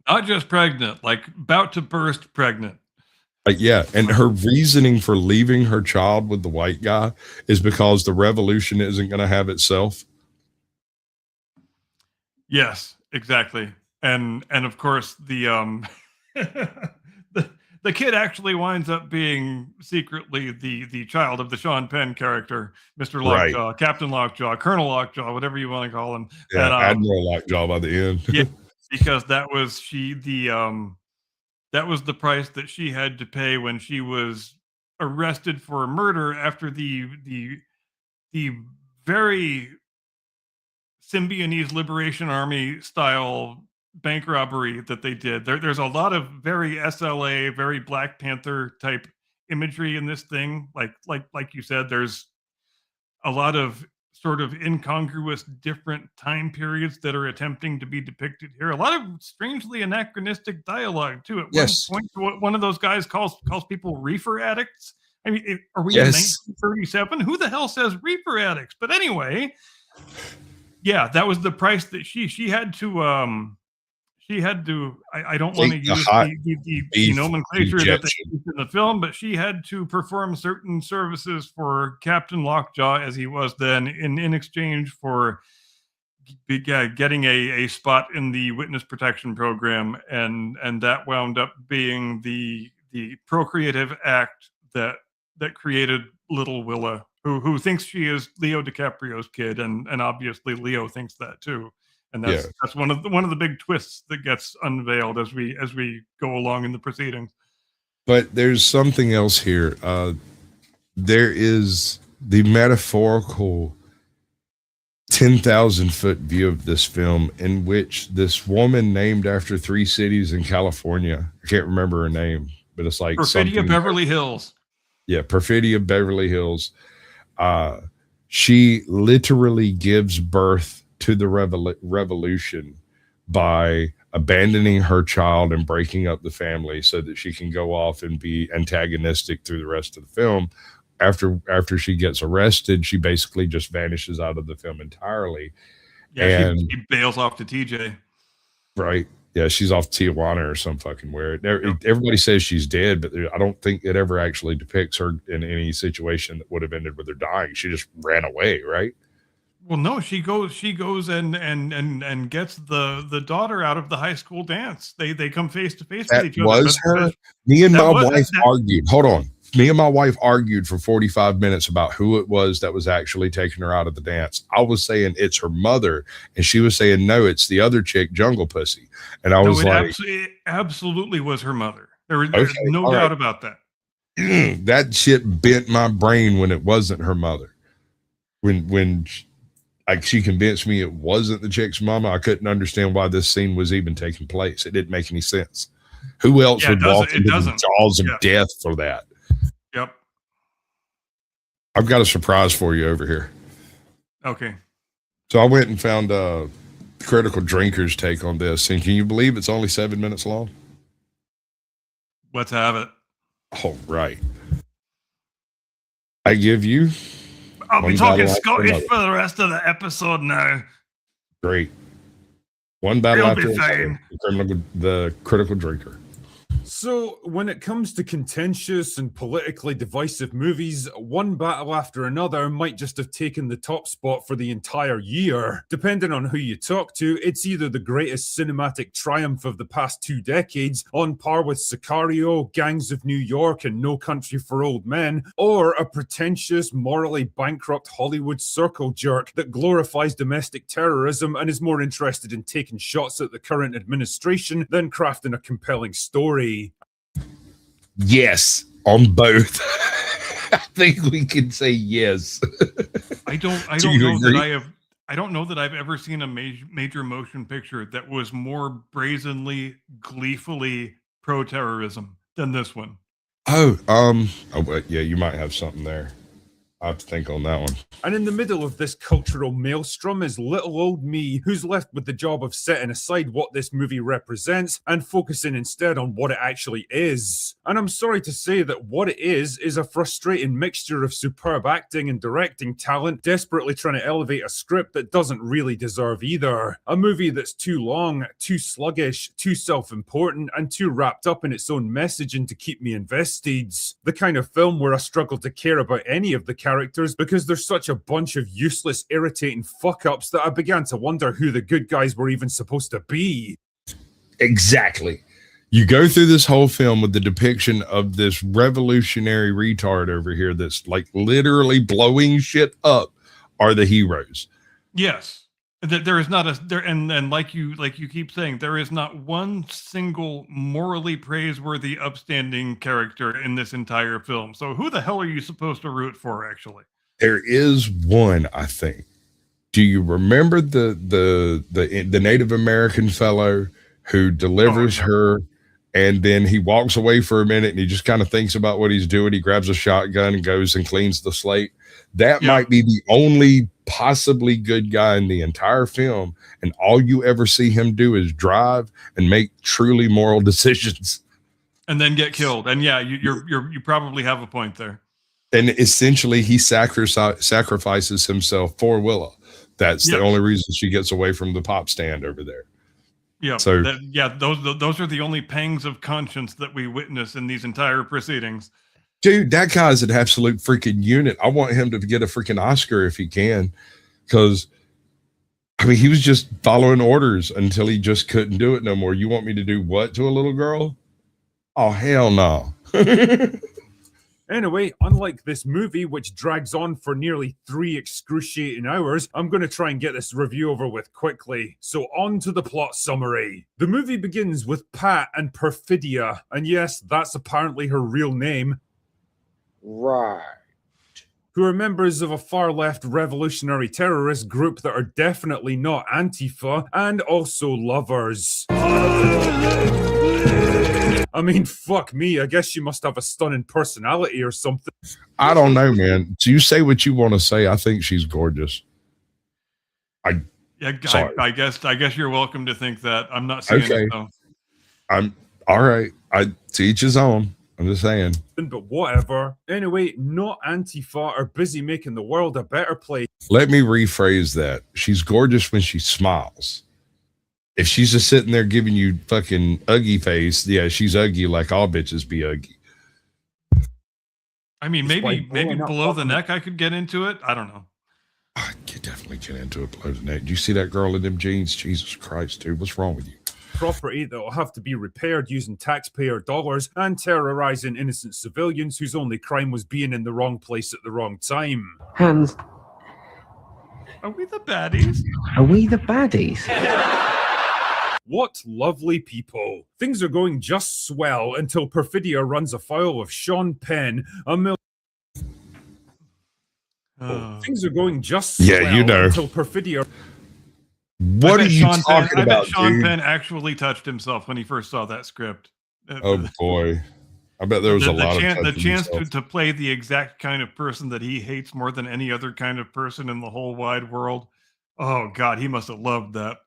Not just pregnant, like about to burst pregnant. Yeah, and her reasoning for leaving her child with the white guy is because the revolution isn't going to have itself. Yes, exactly. And of course the the kid actually winds up being secretly the child of the Sean Penn character, Mr. Lockjaw, right. Captain Lockjaw, Colonel Lockjaw, whatever you want to call him. Yeah, and, Admiral Lockjaw by the end. Yeah. Because that was the That was the price that she had to pay when she was arrested for murder after the very Symbionese Liberation Army style bank robbery that they did. There's a lot of very SLA, very Black Panther type imagery in this thing. Like you said, there's a lot of sort of incongruous different time periods that are attempting to be depicted here. A lot of strangely anachronistic dialogue too. At Yes. one point, one of those guys calls people reefer addicts. I mean, are we Yes. in 1937? Who the hell says reefer addicts? But anyway, yeah, that was the price that she had to. She had to. I don't want to Take the use hot the beef nomenclature that they injection. used in the film, but she had to perform certain services for Captain Lockjaw, as he was then, in exchange for getting a spot in the witness protection program, and that wound up being the procreative act that created little Willa, who thinks she is Leo DiCaprio's kid, and obviously Leo thinks that too. And that's one of the big twists that gets unveiled as we go along in the proceedings. But there's something else here. There is the metaphorical 10,000 foot view of this film, in which this woman named after 3 cities in California, I can't remember her name, but it's like Perfidia something, Beverly Hills. yeah, Perfidia Beverly Hills. She literally gives birth to the revolution by abandoning her child and breaking up the family so that she can go off and be antagonistic through the rest of the film. After she gets arrested, she basically just vanishes out of the film entirely. Yeah, And she bails off to TJ. right, yeah, she's off Tijuana or some fucking where. Everybody says she's dead, but I don't think it ever actually depicts her in any situation that would have ended with her dying. She just ran away, right? Well, no, she goes and gets the daughter out of the high school dance. They come face to face with That each other. was but- her. Me and that my was- wife that- argued. Hold on. Me and my wife argued for 45 minutes about who it was that was actually taking her out of the dance. I was saying it's her mother, and she was saying no, it's the other chick, Jungle Pussy. And I was like, it absolutely was her mother. There's Okay, no all doubt right. about that. that shit bent my brain when it wasn't her mother. When she convinced me it wasn't the chick's mama, I couldn't understand why this scene was even taking place. It didn't make any sense. Who else Yeah, it would walk doesn't- it into the doesn't. jaws of Yeah. death for that? Yep. I've got a surprise for you over here. Okay. So I went and found Critical Drinker's take on this, and can you believe it's only 7 minutes long? Let's have it. All right. I give you I'll be one talking battle after Scottish another. for the rest of the episode now. Great. One battle It'll be after another. fine. The Critical Drinker. So, when it comes to contentious and politically divisive movies, One Battle After Another might just have taken the top spot for the entire year. Depending on who you talk to, it's either the greatest cinematic triumph of the past 2 decades, on par with Sicario, Gangs of New York, and No Country for Old Men, or a pretentious, morally bankrupt Hollywood circle jerk that glorifies domestic terrorism and is more interested in taking shots at the current administration than crafting a compelling story. Yes, on both. I think we can say yes. I don't Do know you that agree? I don't know that I've ever seen a major motion picture that was more brazenly, gleefully pro-terrorism than this one. But yeah, you might have something there. I have to think on that one. And in the middle of this cultural maelstrom is little old me, who's left with the job of setting aside what this movie represents and focusing instead on what it actually is. And I'm sorry to say that what it is a frustrating mixture of superb acting and directing talent desperately trying to elevate a script that doesn't really deserve either. A movie that's too long, too sluggish, too self-important, and too wrapped up in its own messaging to keep me invested. The kind of film where I struggle to care about any of the characters because there's such a bunch of useless, irritating fuck-ups that I began to wonder who the good guys were even supposed to be. Exactly. You go through this whole film with the depiction of this revolutionary retard over here that's like literally blowing shit up are the heroes. Yes. There is not and like you keep saying, there is not one single morally praiseworthy, upstanding character in this entire film. So who the hell are you supposed to root for, actually? There is one, I think. Do you remember the Native American fellow who delivers her, and then he walks away for a minute and he just kind of thinks about what he's doing? He grabs a shotgun and goes and cleans the slate. That might be the only possibly good guy in the entire film, and all you ever see him do is drive and make truly moral decisions, and then get killed. And yeah, you probably have a point there. And essentially, he sacrifices himself for Willa. That's the only reason she gets away from the pop stand over there. Yeah. So those are the only pangs of conscience that we witness in these entire proceedings. Dude, that guy's an absolute freaking unit. I want him to get a freaking Oscar if he can, because I mean, he was just following orders until he just couldn't do it no more. You want me to do what to a little girl? Oh, hell no. Anyway, unlike this movie, which drags on for nearly 3 excruciating hours, I'm going to try and get this review over with quickly. So on to the plot summary. The movie begins with Pat and Perfidia, and yes, that's apparently her real name. Right. Who are members of a far-left revolutionary terrorist group that are definitely not Antifa, and also lovers. I mean, fuck me, I guess she must have a stunning personality or something. I don't know, man. So you say what you want to say. I think she's gorgeous. I guess you're welcome to think that. I'm not saying it, though. I'm all right. To each his own. I'm just saying. But whatever. Anyway, not Antifa are busy making the world a better place. Let me rephrase that. She's gorgeous when she smiles. If she's just sitting there giving you fucking ugly face, yeah, she's ugly like all bitches be ugly. I mean, maybe below the neck I could get into it. I don't know. I could definitely get into it below the neck. Do you see that girl in them jeans? Jesus Christ, dude. What's wrong with you? Property that will have to be repaired using taxpayer dollars and terrorizing innocent civilians whose only crime was being in the wrong place at the wrong time. Hands. Are we the baddies? Are we the baddies? What lovely people. Things are going just swell until Perfidia runs afoul of Sean Penn, Things are going just swell until Perfidia... What are you talking about, I bet Sean dude? Penn actually touched himself when he first saw that script. Oh, boy. I bet there was a lot of the chance to play the exact kind of person that he hates more than any other kind of person in the whole wide world. Oh, God, he must have loved that.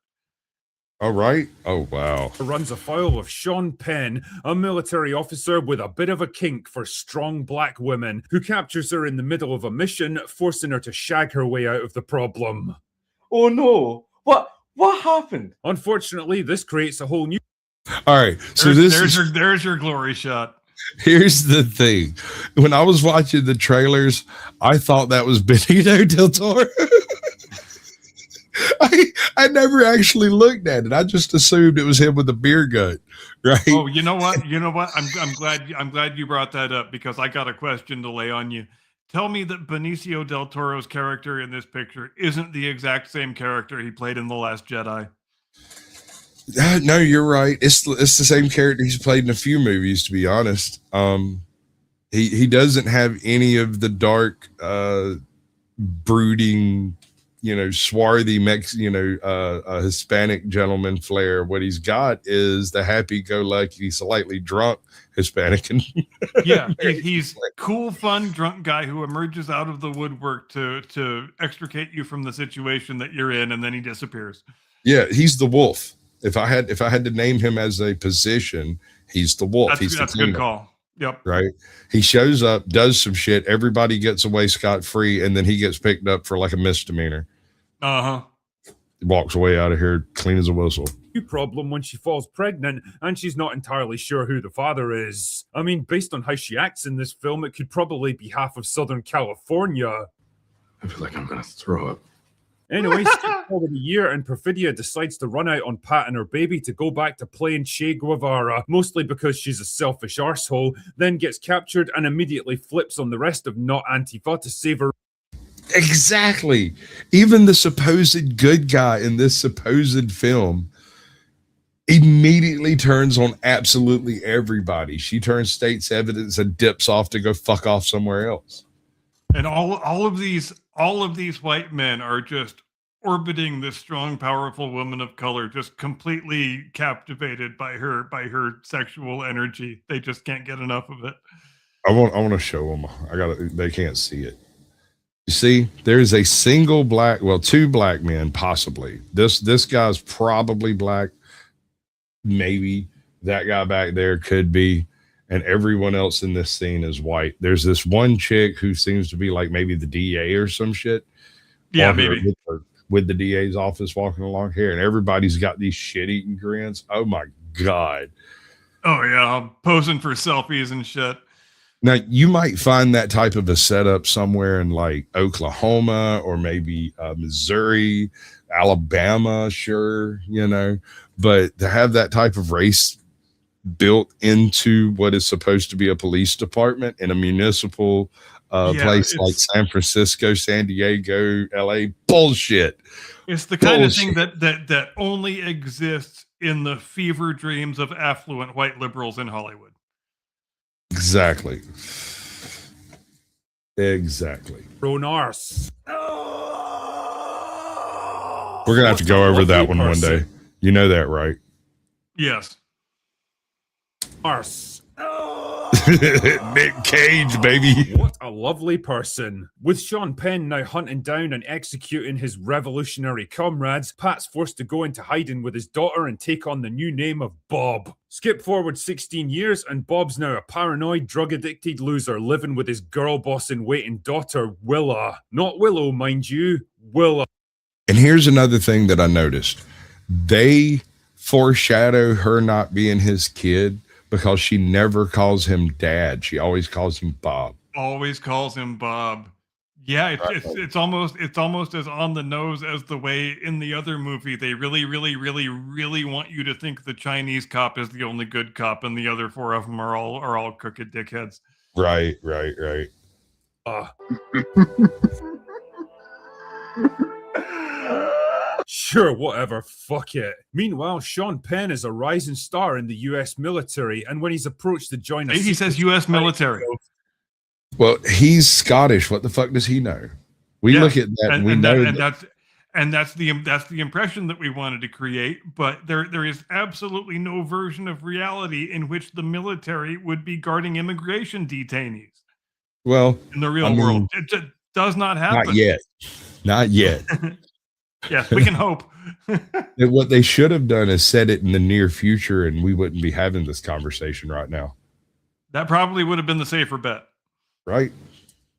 All right. Oh, wow. Runs afoul of Sean Penn, a military officer with a bit of a kink for strong black women, who captures her in the middle of a mission, forcing her to shag her way out of the problem. Oh, no. What happened? Unfortunately, this creates a whole new... All right. So there's your glory shot. Here's the thing. When I was watching the trailers, I thought that was Benicio del Toro. I never actually looked at it. I just assumed it was him with a beer gut, right? Oh, you know what? I'm glad you brought that up, because I got a question to lay on you. Tell me that Benicio del Toro's character in this picture isn't the exact same character he played in The Last Jedi. No, you're right. It's the same character he's played in a few movies, to be honest. He doesn't have any of the dark, brooding, swarthy Hispanic gentleman flair. What he's got is the happy-go-lucky, slightly drunk Hispanic. Yeah, he's cool, fun, drunk guy who emerges out of the woodwork to extricate you from the situation that you're in, and then he disappears. Yeah, he's the wolf. If I had to name him as a position, he's the wolf. That's a good call. Yep. Right. He shows up, does some shit. Everybody gets away scot-free, and then he gets picked up for like a misdemeanor. Uh-huh. Walks away out of here clean as a whistle. Problem when she falls pregnant and she's not entirely sure who the father is. I mean, based on how she acts in this film, it could probably be half of Southern California. I feel like I'm gonna throw up. Anyway, skip forward a year and Perfidia decides to run out on Pat and her baby to go back to playing Che Guevara, mostly because she's a selfish arsehole, then gets captured and immediately flips on the rest of Not Antifa to save her. Exactly. Even the supposed good guy in this supposed film immediately turns on absolutely everybody. She turns state's evidence and dips off to go fuck off somewhere else. And all of these white men are just orbiting this strong, powerful woman of color, just completely captivated by her sexual energy. They just can't get enough of it. I want to show them. They can't see it. You see, there's a single black, well, two black men, possibly. This guy's probably black. Maybe that guy back there could be, and everyone else in this scene is white. There's this one chick who seems to be like maybe the DA or some shit. Yeah, maybe. With the DA's office walking along here, and everybody's got these shit-eating grins. Oh my God. Oh yeah, posing for selfies and shit. Now, you might find that type of a setup somewhere in like Oklahoma or maybe Missouri, Alabama, sure, but to have that type of race built into what is supposed to be a police department in a municipal place like San Francisco, San Diego, LA, bullshit. It's the kind of thing that only exists in the fever dreams of affluent white liberals in Hollywood. Exactly. Ronars. We're gonna have to go over that one day. You know that, right? Yes. Arse. Nick Cage, baby. What a lovely person. With Sean Penn now hunting down and executing his revolutionary comrades, Pat's forced to go into hiding with his daughter and take on the new name of Bob. Skip forward 16 years and Bob's now a paranoid, drug-addicted loser living with his girl-boss-in-waiting daughter, Willa. Not Willow, mind you, Willa. And here's another thing that I noticed. They foreshadow her not being his kid because she never calls him dad. She always calls him Bob. Always calls him Bob. Yeah, it's almost as on the nose as the way in the other movie they really want you to think the Chinese cop is the only good cop, and the other four of them are all crooked dickheads. Right. Sure, whatever, fuck it. Meanwhile, Sean Penn is a rising star in the US military, and when he's approached to join he says US military. Well, he's Scottish. What the fuck does he know? We look at that and we know that's the impression that we wanted to create, but there is absolutely no version of reality in which the military would be guarding immigration detainees. Well, in the real world, it just does not happen. Not yet. Yes, we can hope. What they should have done is set it in the near future, and we wouldn't be having this conversation right now. That probably would have been the safer bet. Right.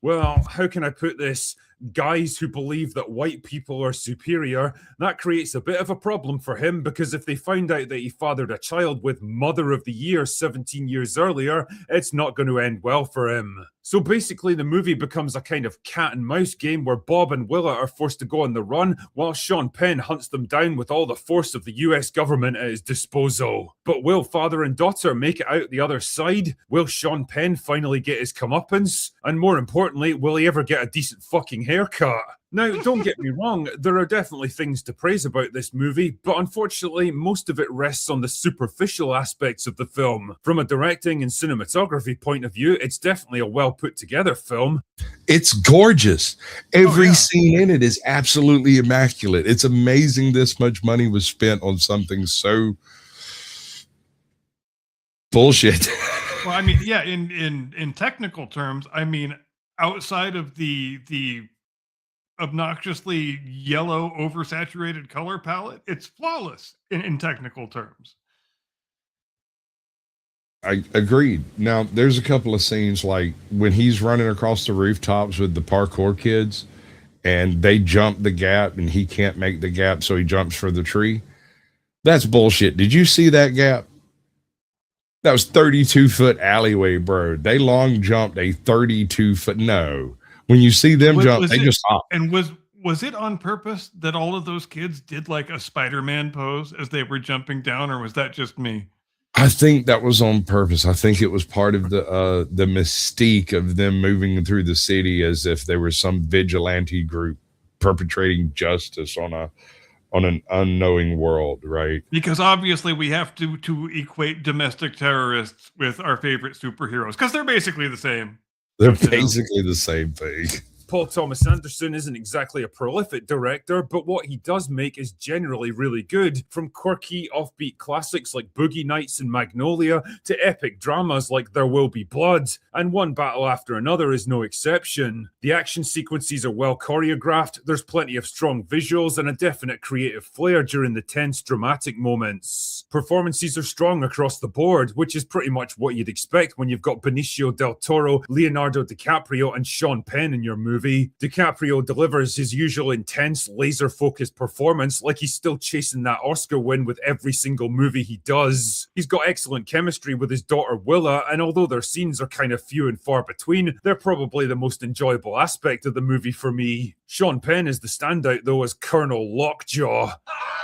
Well, how can I put this? Guys who believe that white people are superior, that creates a bit of a problem for him, because if they find out that he fathered a child with Mother of the Year 17 years earlier, it's not going to end well for him. So basically the movie becomes a kind of cat and mouse game where Bob and Willa are forced to go on the run while Sean Penn hunts them down with all the force of the US government at his disposal. But will father and daughter make it out the other side? Will Sean Penn finally get his comeuppance? And more importantly, will he ever get a decent fucking haircut? Now, don't get me wrong, there are definitely things to praise about this movie, but unfortunately, most of it rests on the superficial aspects of the film. From a directing and cinematography point of view, it's definitely a well put together film. It's gorgeous. Every scene in it is absolutely immaculate. It's amazing this much money was spent on something so bullshit. Well, I mean, yeah, in technical terms, I mean, outside of the obnoxiously yellow oversaturated color palette, it's flawless in technical terms. I agreed. Now, there's a couple of scenes like when he's running across the rooftops with the parkour kids and they jump the gap and he can't make the gap, so he jumps for the tree. That's bullshit. Did you see that gap? That was 32-foot alleyway, bro. They long jumped a 32-foot. No. When you see them jump, they just hop. And was it on purpose that all of those kids did like a Spider-Man pose as they were jumping down, or was that just me? I think that was on purpose. I think it was part of the mystique of them moving through the city as if they were some vigilante group perpetrating justice on an unknowing world, right? Because obviously we have to equate domestic terrorists with our favorite superheroes because they're basically the same. They're basically the same thing. Paul Thomas Anderson isn't exactly a prolific director, but what he does make is generally really good, from quirky, offbeat classics like Boogie Nights and Magnolia to epic dramas like There Will Be Blood, and One Battle After Another is no exception. The action sequences are well choreographed, there's plenty of strong visuals and a definite creative flair during the tense dramatic moments. Performances are strong across the board, which is pretty much what you'd expect when you've got Benicio del Toro, Leonardo DiCaprio and Sean Penn in your movie. DiCaprio delivers his usual intense, laser-focused performance like he's still chasing that Oscar win with every single movie he does. He's got excellent chemistry with his daughter Willa, and although their scenes are kind of few and far between, they're probably the most enjoyable aspect of the movie for me. Sean Penn is the standout though as Colonel Lockjaw.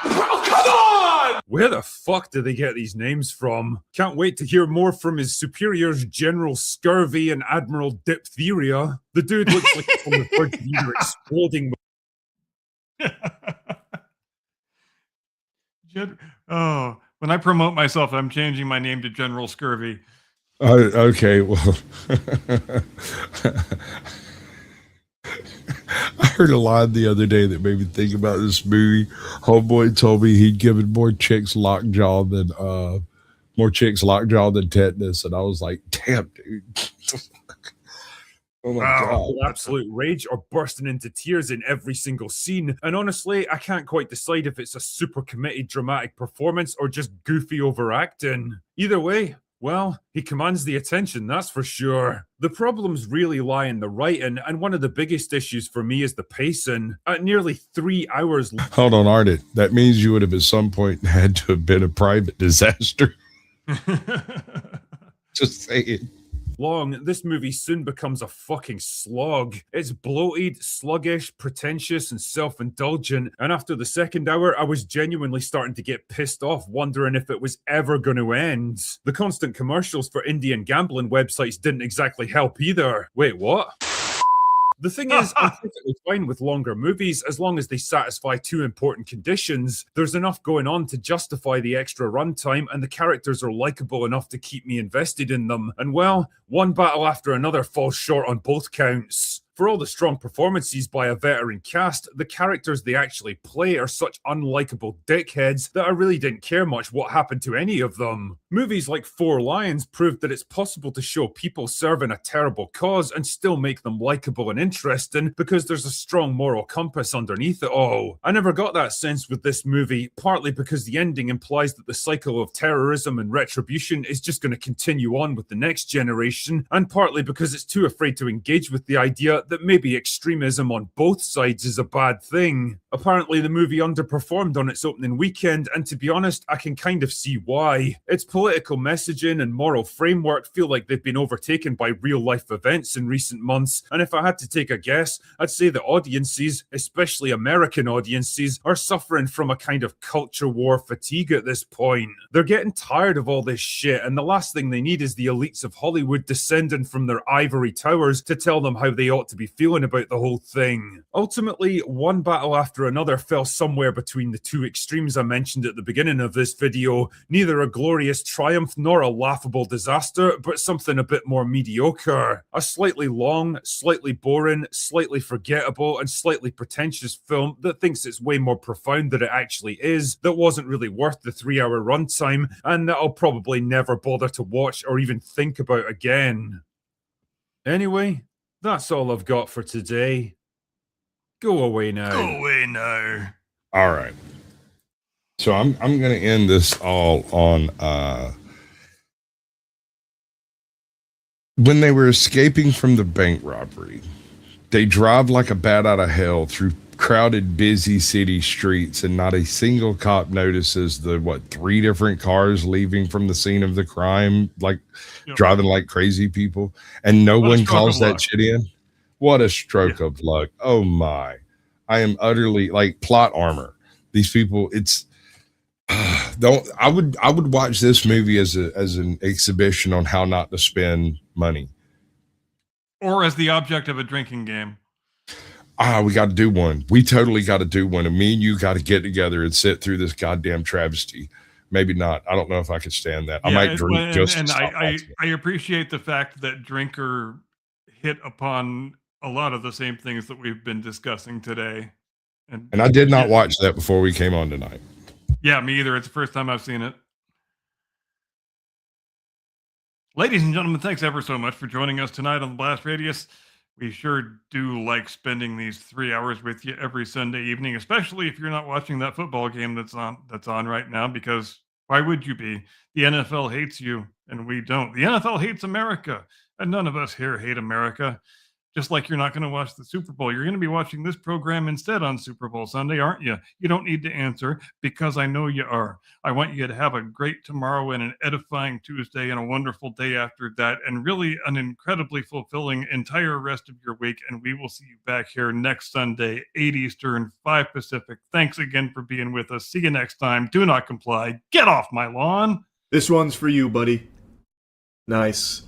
Oh, come on! Where the fuck do they get these names from? Can't wait to hear more from his superiors General Scurvy and Admiral Diphtheria. The dude looks like he's on the verge of either exploding. Oh, when I promote myself, I'm changing my name to General Scurvy. Okay, well, I heard a line the other day that made me think about this movie. Homeboy told me he'd given more chicks lockjaw than tetanus, and I was like, "Damn, dude." Oh my God. Absolute rage or bursting into tears in every single scene. And honestly, I can't quite decide if it's a super committed dramatic performance or just goofy overacting. Either way, well, he commands the attention, that's for sure. The problems really lie in the writing, and one of the biggest issues for me is the pacing. At nearly 3 hours... Hold on, Artie. That means you would have at some point had to have been a private disaster. Just saying. Long, this movie soon becomes a fucking slog. It's bloated, sluggish, pretentious, and self-indulgent, and after the second hour, I was genuinely starting to get pissed off, wondering if it was ever going to end. The constant commercials for Indian gambling websites didn't exactly help either. Wait, what? The thing is, I'm perfectly fine with longer movies as long as they satisfy two important conditions. There's enough going on to justify the extra runtime, and the characters are likable enough to keep me invested in them. And well, One Battle After Another falls short on both counts. For all the strong performances by a veteran cast, the characters they actually play are such unlikable dickheads that I really didn't care much what happened to any of them. Movies like Four Lions proved that it's possible to show people serving a terrible cause and still make them likable and interesting because there's a strong moral compass underneath it all. I never got that sense with this movie, partly because the ending implies that the cycle of terrorism and retribution is just going to continue on with the next generation, and partly because it's too afraid to engage with the idea that maybe extremism on both sides is a bad thing. Apparently the movie underperformed on its opening weekend, and to be honest, I can kind of see why. Its political messaging and moral framework feel like they've been overtaken by real-life events in recent months, and if I had to take a guess, I'd say that audiences, especially American audiences, are suffering from a kind of culture war fatigue at this point. They're getting tired of all this shit, and the last thing they need is the elites of Hollywood descending from their ivory towers to tell them how they ought to be feeling about the whole thing. Ultimately, One Battle After Another fell somewhere between the two extremes I mentioned at the beginning of this video, neither a glorious triumph nor a laughable disaster, but something a bit more mediocre. A slightly long, slightly boring, slightly forgettable, and slightly pretentious film that thinks it's way more profound than it actually is, that wasn't really worth the 3-hour runtime, and that I'll probably never bother to watch or even think about again. Anyway, that's all I've got for today. Go away now. Go away now. All right. So I'm going to end this all on when they were escaping from the bank robbery. They drive like a bat out of hell through crowded, busy city streets, and not a single cop notices the 3 different cars leaving from the scene of the crime, like driving like crazy people, and no one calls that shit in. What a stroke of luck. Oh my. I am utterly like plot armor. These people, I would watch this movie as an exhibition on how not to spend money. Or as the object of a drinking game. We got to do one. We totally got to do one. And me and you got to get together and sit through this goddamn travesty. Maybe not. I don't know if I could stand that. I might drink just. And I appreciate the fact that Drinker hit upon a lot of the same things that we've been discussing today. And I did not watch that before we came on tonight. Yeah, me either. It's the first time I've seen it. Ladies and gentlemen, thanks ever so much for joining us tonight on the Blast Radius. We sure do like spending these 3 hours with you every Sunday evening, especially if you're not watching that football game that's on right now, because why would you be? The NFL hates you, and we don't. The NFL hates America, and none of us here hate America. Just like you're not going to watch the Super Bowl. You're going to be watching this program instead on Super Bowl Sunday, aren't you? You don't need to answer because I know you are. I want you to have a great tomorrow and an edifying Tuesday and a wonderful day after that, and really an incredibly fulfilling entire rest of your week. And we will see you back here next Sunday, 8 Eastern, 5 Pacific. Thanks again for being with us. See you next time. Do not comply. Get off my lawn. This one's for you, buddy. Nice.